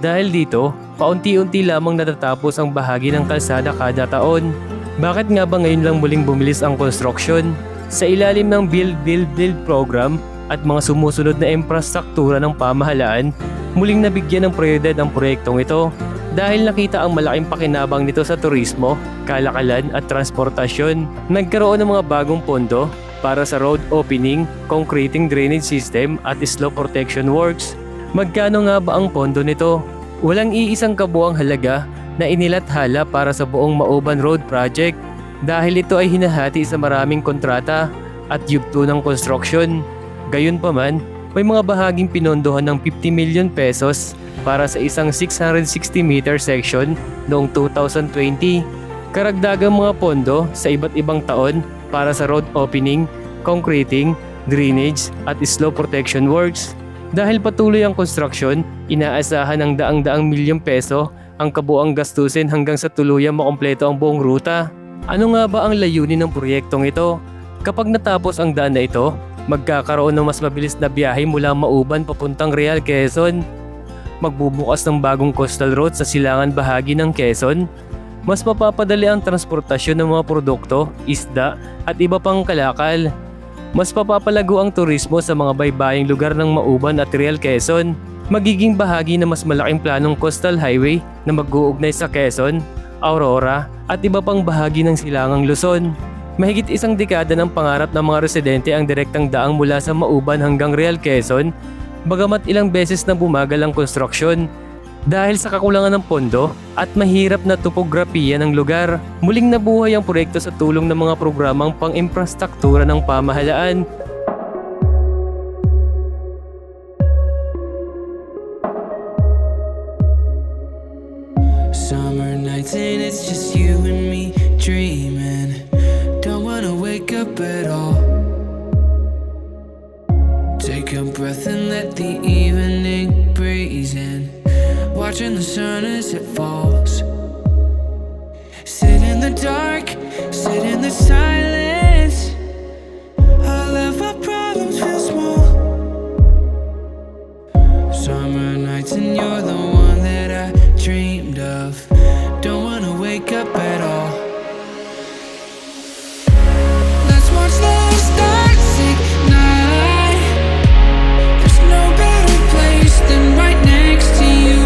Dahil dito, paunti-unti lamang natatapos ang bahagi ng kalsada kada taon. Bakit nga ba ngayon lang muling bumilis ang construction? Sa ilalim ng Build program at mga sumusunod na infrastruktura ng pamahalaan, muling nabigyan ng prioridad ang proyektong ito dahil nakita ang malaking pakinabang nito sa turismo, kalakalan at transportasyon. Nagkaroon ng mga bagong pondo para sa road opening, concreting drainage system at slope protection works. Magkano nga ba ang pondo nito? Walang iisang kabuang halaga na inilathala para sa buong Mauban Road Project dahil ito ay hinahati sa maraming kontrata at yugto ng construction. Gayunpaman, may mga bahaging pinondohan ng 50 million pesos para sa isang 660-meter section noong 2020. Karagdagang mga pondo sa iba't ibang taon para sa road opening, concreting, drainage at slope protection works. Dahil patuloy ang construction, inaasahan ng daang-daang milyong peso ang kabuang gastusin hanggang sa tuluyang makompleto ang buong ruta. Ano nga ba ang layunin ng proyektong ito? Kapag natapos ang daan na ito, magkakaroon ng mas mabilis na biyahe mula Mauban papuntang Real Quezon. Magbubukas ng bagong coastal road sa silangan bahagi ng Quezon. Mas mapapadali ang transportasyon ng mga produkto, isda at iba pang kalakal. Mas papapalago ang turismo sa mga baybaying lugar ng Mauban at Real Quezon. Magiging bahagi ng mas malaking planong coastal highway na mag-uugnay sa Quezon, Aurora at iba pang bahagi ng silangang Luzon. Mahigit isang dekada ng pangarap ng mga residente ang direktang daang mula sa Mauban hanggang Real Quezon, bagamat ilang beses na bumagal ang konstruksyon. Dahil sa kakulangan ng pondo at mahirap na topografiya ng lugar, muling nabuhay ang proyekto sa tulong ng mga programang pang-infrastruktura ng pamahalaan. Summer nights and it's just you and me dreaming. Don't wanna wake up at all. Take a breath and let the evening breeze in. Watching the sun as it falls. Sit in the dark, sit in the silence. All of our problems feel small. Summer nights and you're the one that I dreamed of. Don't wanna wake up at all. Let's watch the stars ignite. There's no better place than right next to you.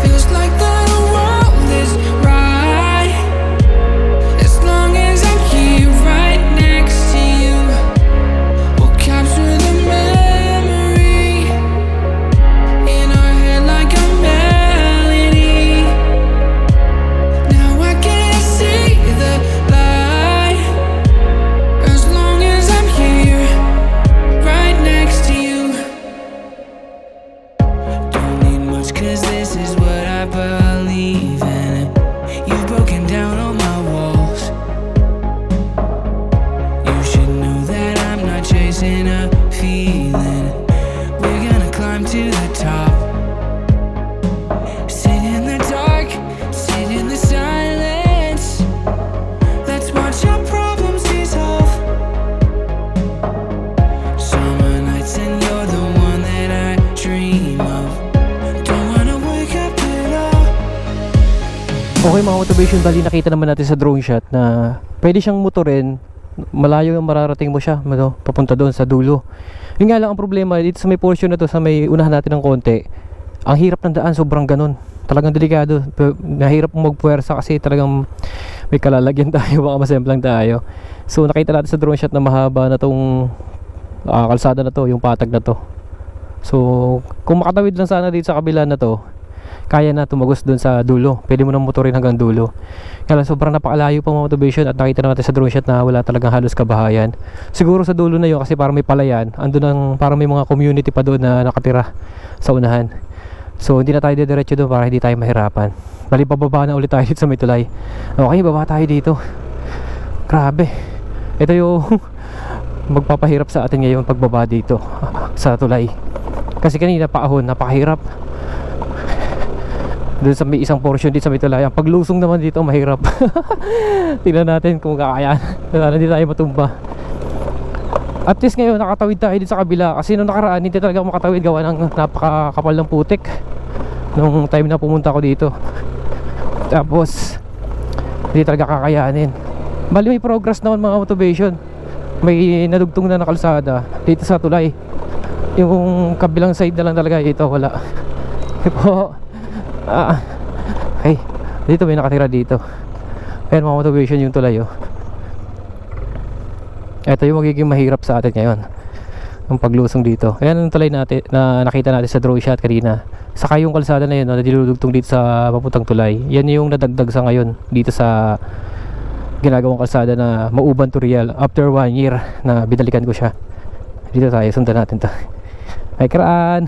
Feels like the world is right as long as I'm here right next to you. We'll capture the memory in our head like a melody. Now I get can't believe in it. You've broken down all my walls. You should know that I'm not chasing a feeling. We're gonna climb to the top. Sit in the dark, sit in the silence. Let's watch our problems dissolve. Summer nights and you're the one that I dream of. Don't wanna wake up at all. Okay mga motivation, bali nakita naman natin sa drone shot na pwede siyang motorin, malayo yung mararating mo siya, papunta doon sa dulo. Yun nga lang ang problema dito sa may portion na to, sa may unahan natin ng konti, ang hirap ng daan, sobrang ganun, talagang delikado, nahirap mong magpuwersa kasi talagang may kalalagyan tayo, baka masemplang tayo. So nakita natin sa drone shot na mahaba na tong kalsada na to, yung patag na to. So kung makatawid lang sana dito sa kabila na to, kaya na tumagos dun sa dulo, pwede mo nang motorin hanggang dulo. Kaya sobrang napakalayo pa mga motivation, at nakita natin sa drone shot na wala talagang halos kabahayan. Siguro sa dulo na yun kasi parang may palayan, andun ang parang may mga community pa doon na nakatira sa unahan. So hindi na tayo diretso doon para hindi tayo mahirapan. Bali pababa na ulit tayo dito sa may tulay. Okay, baba tayo dito. Grabe, ito yung magpapahirap sa atin ngayon pagbaba dito sa tulay, kasi kanina paahon, napakahirap. Doon sa may isang portion dito sa may tulay, ang paglusong naman dito mahirap. Tingnan natin kung kakayan. Hindi tayo matumba. At least ngayon nakatawid tayo dito sa kabila, kasi nung nakaraan hindi talaga makatawid gawa ng napakakapal ng putik nung time na pumunta ko dito. Tapos hindi talaga kakayanin. Bali may progress naman mga motivation, may nadugtong na kalsada dito sa tulay. Yung kabilang side na lang talaga ito, wala. Po. Okay, dito may nakatira dito. Ayan mga motivation yung tulay, oh. Ito yung magiging mahirap sa atin ngayon, ang paglusong dito. Ayan yung tulay natin na nakita natin sa drone shot kanina. Saka yung kalsada na yun, no, na diludugtong dito sa papuntang tulay. Yan yung nadagdag sa ngayon dito sa ginagawang kalsada na Mauban to Real after 1 year na binalikan ko siya. Dito tayo, sundan natin to. Ay karaan.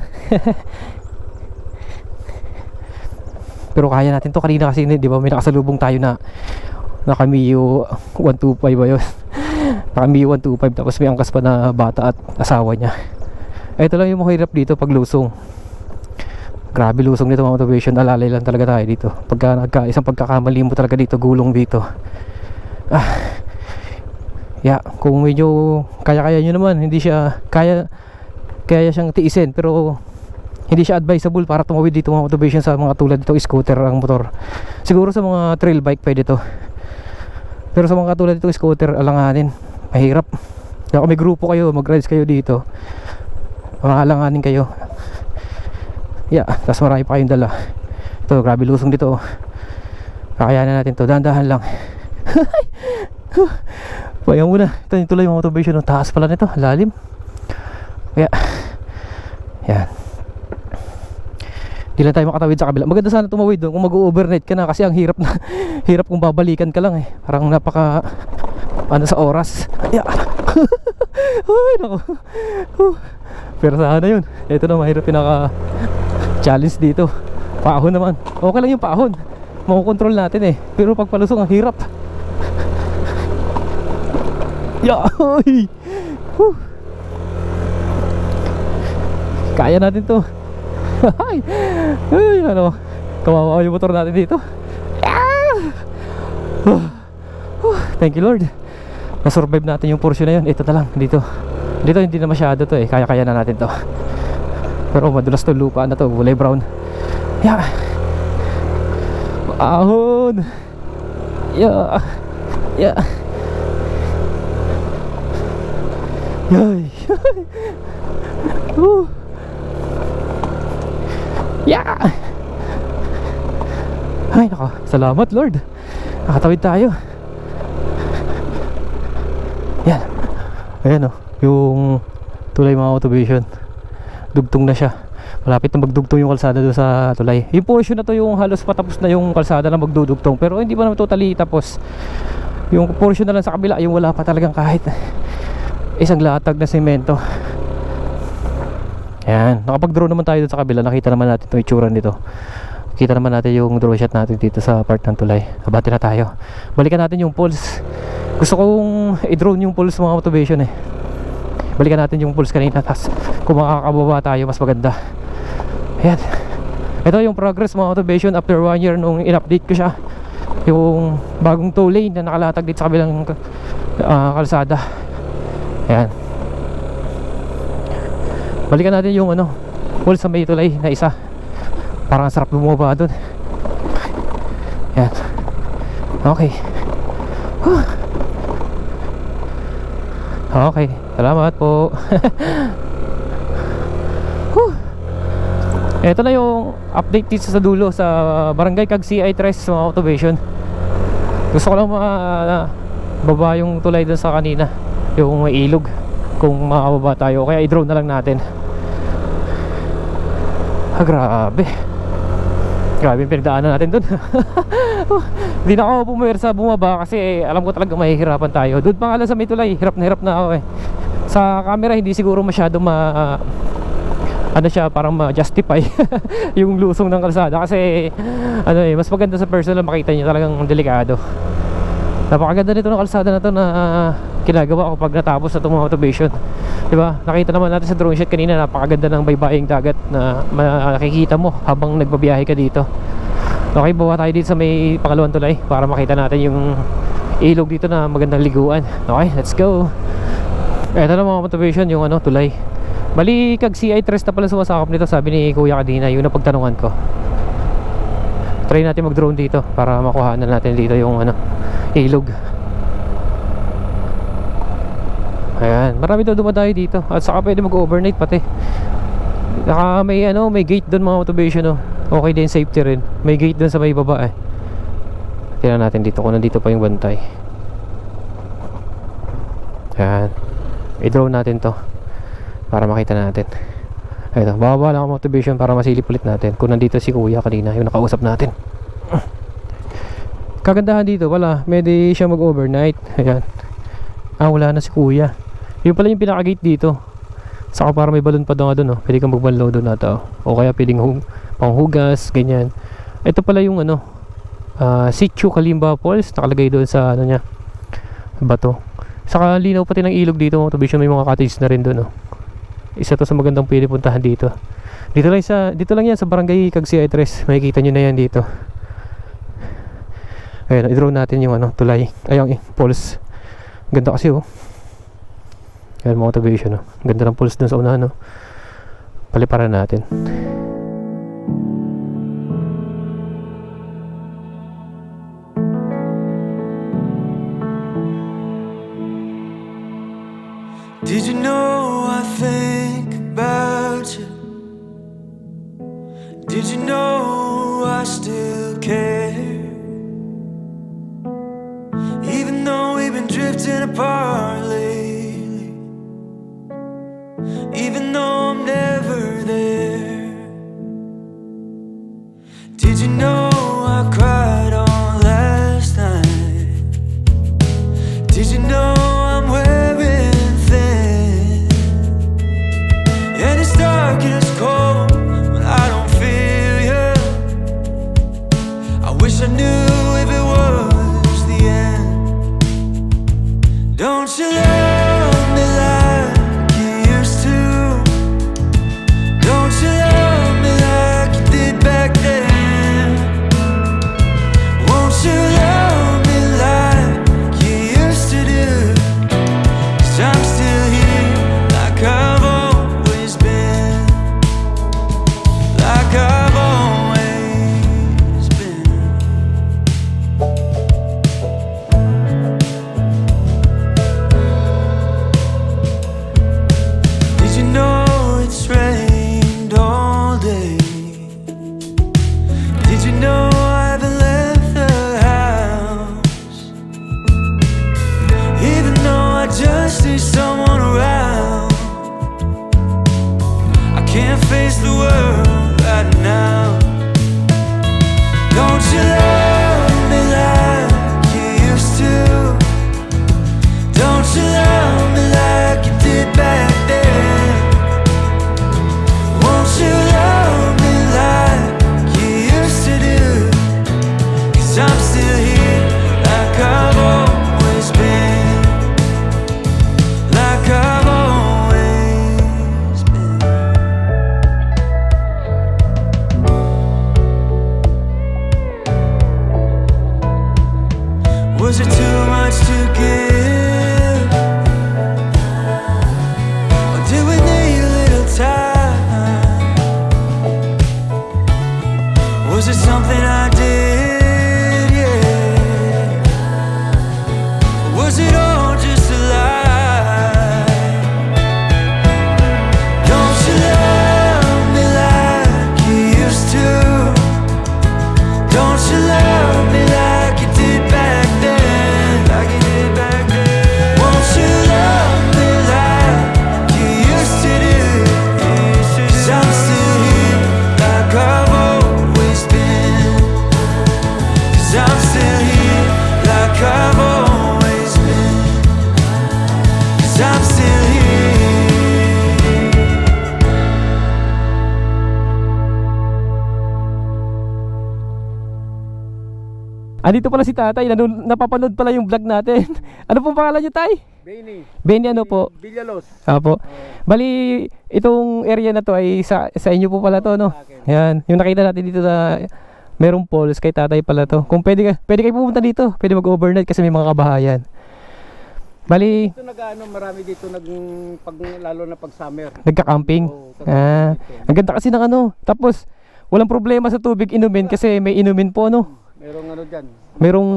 Pero kaya natin to, kanina kasi di ba may nakasalubong tayo na Miyu 125 ba yun? Miyu 125, tapos may angkas pa na bata at asawa niya. Ito lang yung mahirap dito pag lusong. Grabe lusong nito mga motivation, alalay lang talaga tayo dito. Pagka isang pagkakamali mo talaga dito, gulong dito. Kung medyo kaya nyo naman, hindi siya kaya siyang tiisin, pero hindi siya advisable para tumawid dito mga motivation sa mga tulad dito scooter ang motor. Siguro sa mga trail bike pwede to, pero sa mga tulad dito scooter, alanganin, mahirap. Kaya kung may grupo kayo, mag-rides kayo dito, alanganin kayo. Tapos marami pa kayong dala. Ito, grabe lusong dito, oh. Kakayanan natin to, dahan-dahan lang. Paya muna, ito yung tulay mga motivation, ang taas pala nito, lalim. Kaya yan, di lang tayo makatawid sa kabila. Maganda sana tumawid doon kung mag-overnight ka na, kasi ang hirap na hirap kung babalikan ka lang, eh. Parang napaka sa oras. Ay nako. Pero sana yun, ito na mahirap, pinaka challenge dito. Paahon naman, okay lang yung paahon, makukontrol natin, eh. Pero pag palusong ang hirap. Kaya natin to. Ay, kawawa yung motor natin dito. Thank you Lord, nasurvive natin yung portion na yun. Ito na lang, dito hindi na masyado to, eh. Kaya na natin to. Pero madulas to, lupa na to, kulay brown. Ahon. Ay nako, salamat Lord, nakatawid tayo. Yan, ayan, oh, yung tulay mga motivation, dugtong na siya. Malapit na magdugtong yung kalsada doon sa tulay. Yung portion na to yung halos patapos na yung kalsada na magdudugtong, pero hindi pa naman totally tapos. Yung portion na lang sa kabila, yung wala pa talagang kahit isang latag na semento. Ayan, nakapag-drone naman tayo doon sa kabila, nakita naman natin itong itsura nito. kita naman natin yung drone shot natin dito sa part ng tulay. Abante na tayo. Balikan natin yung pulse. Gusto kong i-drone yung pulse mga motivation eh. Balikan natin yung pulse kanina, tapos kung makakababa tayo mas maganda. Ayan, ito yung progress mga motivation after 1 year nung in-update ko siya, yung bagong tow lane na nakalatag dito sa kabilang kalsada. Ayan, balikan natin yung pulse sa may tulay na isa. Parang sarap bumaba dun. Ayan, okay. Okay, salamat po. Ito na yung update dito sa dulo sa Barangay Cagsiay Tres mga motivation. Gusto ko lang baba yung tulay dun sa kanina, yung may ilog, kung makababa tayo, kaya i-drone na lang natin. Grabe yung pinagdaanan natin dun. Hindi na ako pumersa bumaba kasi alam ko talaga mahihirapan tayo. Doon pa nga lang sa may tulay, hirap na ako eh. Sa camera hindi siguro masyado parang ma-justify yung lusong ng kalsada kasi mas maganda sa personal, makita niyo talagang delikado. Napakaganda nito ng kalsada na to na ginagawa ko pag natapos na itong mga motivation, diba? Nakita naman natin sa drone shot kanina, napakaganda ng baybaying dagat na makikita mo habang nagbabiyahe ka dito. Okay, bawa tayo dito sa may pangalawang tulay para makita natin yung ilog dito na magandang liguan. Okay, let's go. Ito na mga motivation, yung tulay. Bali, Cagsiay Tres na pala sumasakop nito, sabi ni Kuya kanina, yung napagtanungan ko. Try natin mag-drone dito para makuha na natin dito yung ilog. Ayan, marami daw dumadayo dito. At saka pwede mag-overnight pati. Saka may gate doon mga motivation Okay din, safety rin. May gate doon sa may baba eh. Tingnan natin dito kung nandito pa yung bantay. Ayan, i-drone natin to para makita natin. Ito, bababa lang ang motivation para masilip ulit natin kung nandito si Kuya kanina, yung nakausap natin. Kagandahan dito, wala, pwede siya mag-overnight. Ayan. Wala na si Kuya. Yung pala yung pinaka-gate dito. Saka para may balon pa doon pwede kang magbanlaw doon nata. O kaya pwedeng panghugas, ganyan. Ito pala yung Sitio Kalimba Falls, nakalagay doon sa niya, bato. Saka linaw pati ng ilog dito, motivation, may mga cottage na rin doon Isa to sa magandang pwede puntahan dito. Dito lang yan sa Barangay Cagsiay Tres. Makikita nyo na yan dito. Ayan, i-drone natin yung tulay. Ayang pulse. Ganda kasi Ayan, motivation Ganda ng pulse dun sa unahan Paliparan natin. Did you know I think about you? Did you know I still care? Even though we've been drifting apart lately, even though I'm never there. Did you know I cried on last night? Did you know I'm wearing thin? And it's dark and it's cold when I don't feel you. I wish I knew if it was the end. Don't you love me like you used to? Don't you love me like you did back then? Was it too much to give? Or did we need a little time? Was it something I did? Yeah. Was it all just a lie? Don't you love me like you used to? Don't you love me like you did back then? Like you did back then. Won't you love me like you used to do? 'Cause I'm still here like I've always been. 'Cause I'm still here like I've always been. 'Cause I'm still here. Andito pala si tatay, napapanood pala yung vlog natin. Ano pong pangalan niyo, tay? Benny. Benny ano po? Villalos. Apo. Bali, itong area na to ay sa inyo po pala to, no? Yan, yung nakita natin dito na merong falls kay tatay pala to. Kung pwede kayo pumunta dito, pwede mag-overnight kasi may mga kabahayan. Bali, Ito marami dito lalo na pag summer. nagka-camping. Oo, Ang ganda kasi ng ano. Tapos, walang problema sa tubig inumin kasi may inumin po, no? Merong dyan. Merong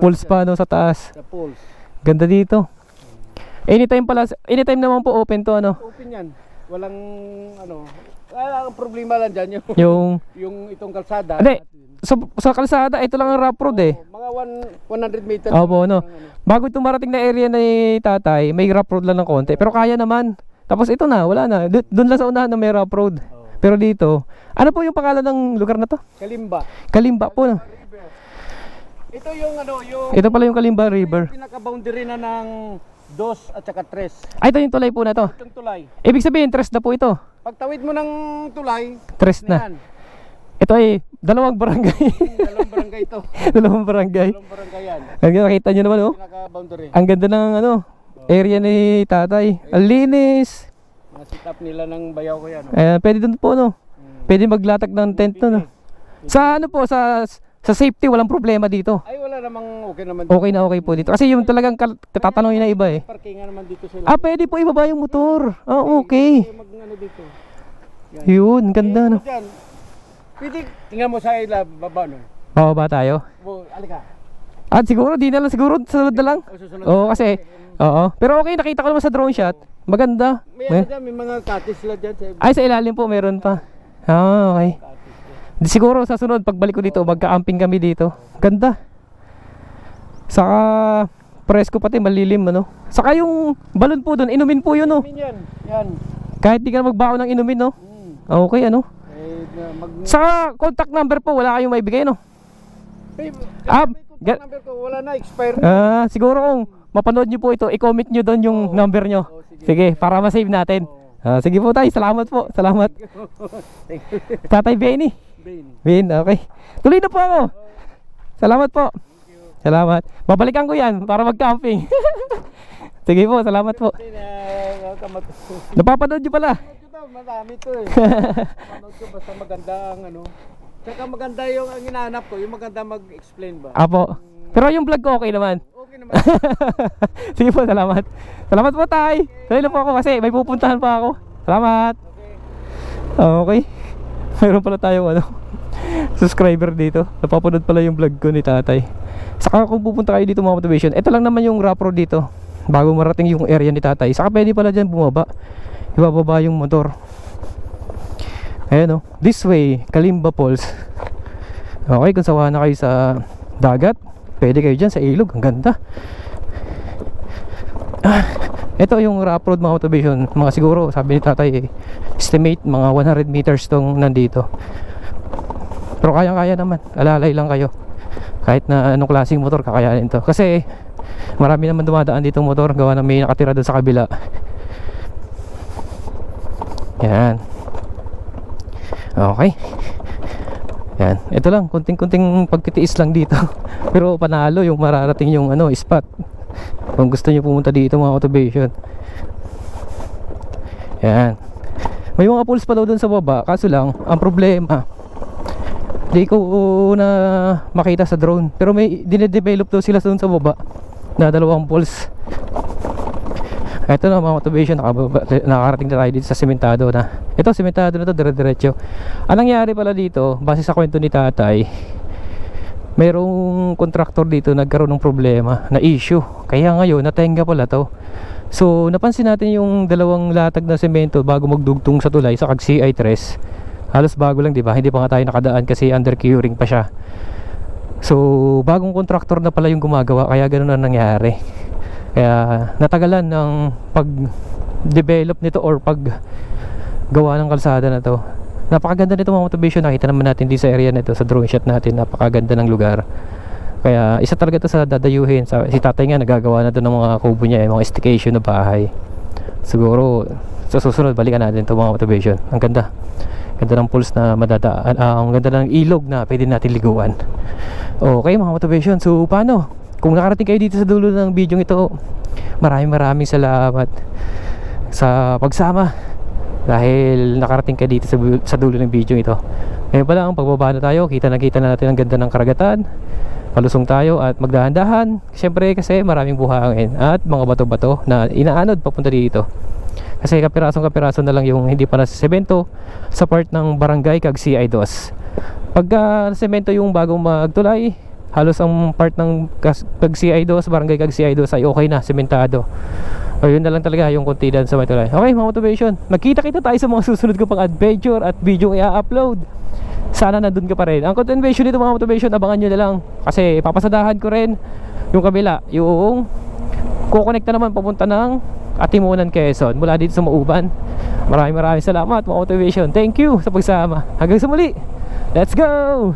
pools pa, no, sa taas. Sa pools. Ganda dito. Anytime naman po open to, ano? Open yan. Walang ang problema lang dyan Yung, yung itong kalsada. hindi, sa kalsada, ito lang ang rough road eh. Mga 100 meters. Opo, no. Bago itong marating na area ni tatay, may rough road lang ng konti. Pero kaya naman. Tapos ito na, wala na. Doon lang sa unahan na may rough road. Pero dito, ano po yung pangalan ng lugar na to? Kalimba. Kalimba po, no? Ito yung yung Ito pala yung Kalimba River. pinaka-boundary na ng 2 at saka 3. Ay, ito yung tulay po na to. Itong tulay. Ibig sabihin, tres na po ito. Pagtawid mo ng tulay, Tres na. yan. Ito ay dalawang barangay. Dalawang barangay ito. Dalawang barangay. Dalawang barangay yan. Ang nakita nyo naman, oh. Pinaka-boundary. Ang ganda ng ano, area ni tatay. Ang linis. Mga sit-up nila ng bayaw ko yan. Pwede dun po, no? Pwede maglatag ng tent, no? Sa ano po, sa safety, walang problema dito. Ay, wala namang okay naman. Okay na okay po dito. Kasi yung talagang tatanungin na iba eh. Parkingan naman dito sila. Pwede po ibaba yung motor. Okay. Mag dito. Yun, ganda, no? Dyan. Pwede, tingnan mo sa ila, baba no. Bababa tayo. Alika. At siguro, di na lang siguro, sunod na lang. O susunod. Oo, kasi, oo. Pero okay, nakita ko naman sa drone shot. Maganda. May dyan, may mga cottage sila dyan. Ay, sa ilalim po, meron pa. Okay. Di siguro sa sunod, pagbalik ko dito, magka-camping kami dito. Ganda. Saka, presko pati, malilim, ano. Saka yung balon po doon, inumin po yun, no. Yan, yan. Kahit di ka na magbaon ng inumin, no. Okay, ano. Saka, contact number po, wala kayong maibigay, no. Number ko, wala na, expire. Siguro kung mapanood nyo po ito, i-comment nyo doon yung number nyo. Sige, para ma-save natin. Sige po tayo, salamat po. Salamat. Tatay Benny. Ben, okay. Tuloy na po ako. Salamat po. Salamat. Babalikan ko yan para mag-camping. Sige po, salamat po. Napapanood nyo pala. Marami to eh. Manood ko basta maganda ang Tsaka maganda yung ang hinahanap ko, yung maganda mag-explain ba. Apo. Pero yung vlog ko okay naman. Okay naman. Sige po, salamat. Salamat po, tay. Tuloy na po ako kasi may pupuntahan pa ako. Salamat. Okay. Mayroon pala tayong subscriber dito. Napapanood pala yung vlog ko ni tatay. Saka kung pupunta kayo dito mga motivation, ito lang naman yung rough road dito bago marating yung area ni tatay. Saka pwede pala dyan bumaba, ibababa yung motor. Ayan, this way, Kalimba Falls. Okay, kung sawa na kayo sa dagat, pwede kayo dyan sa ilog. Ang ganda. Ito yung rough road mga motivation. Mga siguro, sabi ni tatay estimate mga 100 meters tong nandito. Pero kaya-kaya naman, alalay lang kayo. Kahit na anong klaseng motor, kakayanin to. Kasi marami naman dumadaan dito motor, gawa na may nakatira doon sa kabila. Yan. Okay. Yan, ito lang, kunting-kunting pagtitiis lang dito. Pero panalo yung mararating yung spot. Kung gusto niyo pumunta dito mga motivation. Yan. May mga pools pa daw doon sa baba, kaso lang ang problema Di ko na makita sa drone. Pero may dinedevelop daw sila doon sa baba na 2 poles. Ito na mga motivation, nakarating na tayo dito sa sementado na. Ito, sementado na to, dire-diretso. Ang nangyari pala dito, base sa kwento ni tatay, mayroong contractor dito nagkaroon ng problema, na issue. Kaya ngayon, natenga pala to. So, napansin natin yung 2 latag na semento bago magdugtong sa tulay sa CI3. Halos bago lang, di ba? Hindi pa nga tayo nakadaan kasi under curing pa siya. So, bagong contractor na pala yung gumagawa, kaya ganun na nangyari. Kaya natagalan ng pag-develop nito or pag-gawa ng kalsada na to. Napakaganda nito mga motivation. Nakita naman natin dito sa area na ito, sa drone shot natin. Napakaganda ng lugar. Kaya isa talaga ito sa dadayuhin. Si tatay nga nagagawa na ito ng mga kubo niya, mga staycation na bahay. Siguro sa susunod balikan natin ito mga motivation. Ang ganda. Ganda ng pools na madadaan. Ang ganda ng ilog na pwede natin liguan. Okay mga motivation. So paano? Kung nakarating kayo dito sa dulo ng video ito, maraming salamat sa pagsama. Dahil nakarating kayo dito sa dulo ng video ito. Ngayon pa lang, pagbaba na tayo, kita na natin ang ganda ng karagatan. Palusong tayo at magdahan-dahan. Siyempre kasi maraming buhangin at mga bato-bato na inaanod papunta dito. Kasi kapirasong-kapiraso na lang yung hindi pa nasa semento sa part ng barangay kag CI2. Pagka semento yung bagong magtulay, halos ang part ng kag CI2, barangay kag CI2 ay okay na, sementado. O yun na lang talaga yung konti dyan sa may tulay. Okay mga motivation, magkita-kita tayo sa mga susunod ko pang adventure at video i-upload. Sana nandun ka pa rin. Ang content nito mga motivation, abangan nyo na lang. Kasi papasadahan ko rin yung kabila, yung kukonekta naman papunta ng Atimunan, Quezon, mula dito sa Mauban. Maraming salamat mga motivation. Thank you sa pagsama. Hanggang sa muli. Let's go!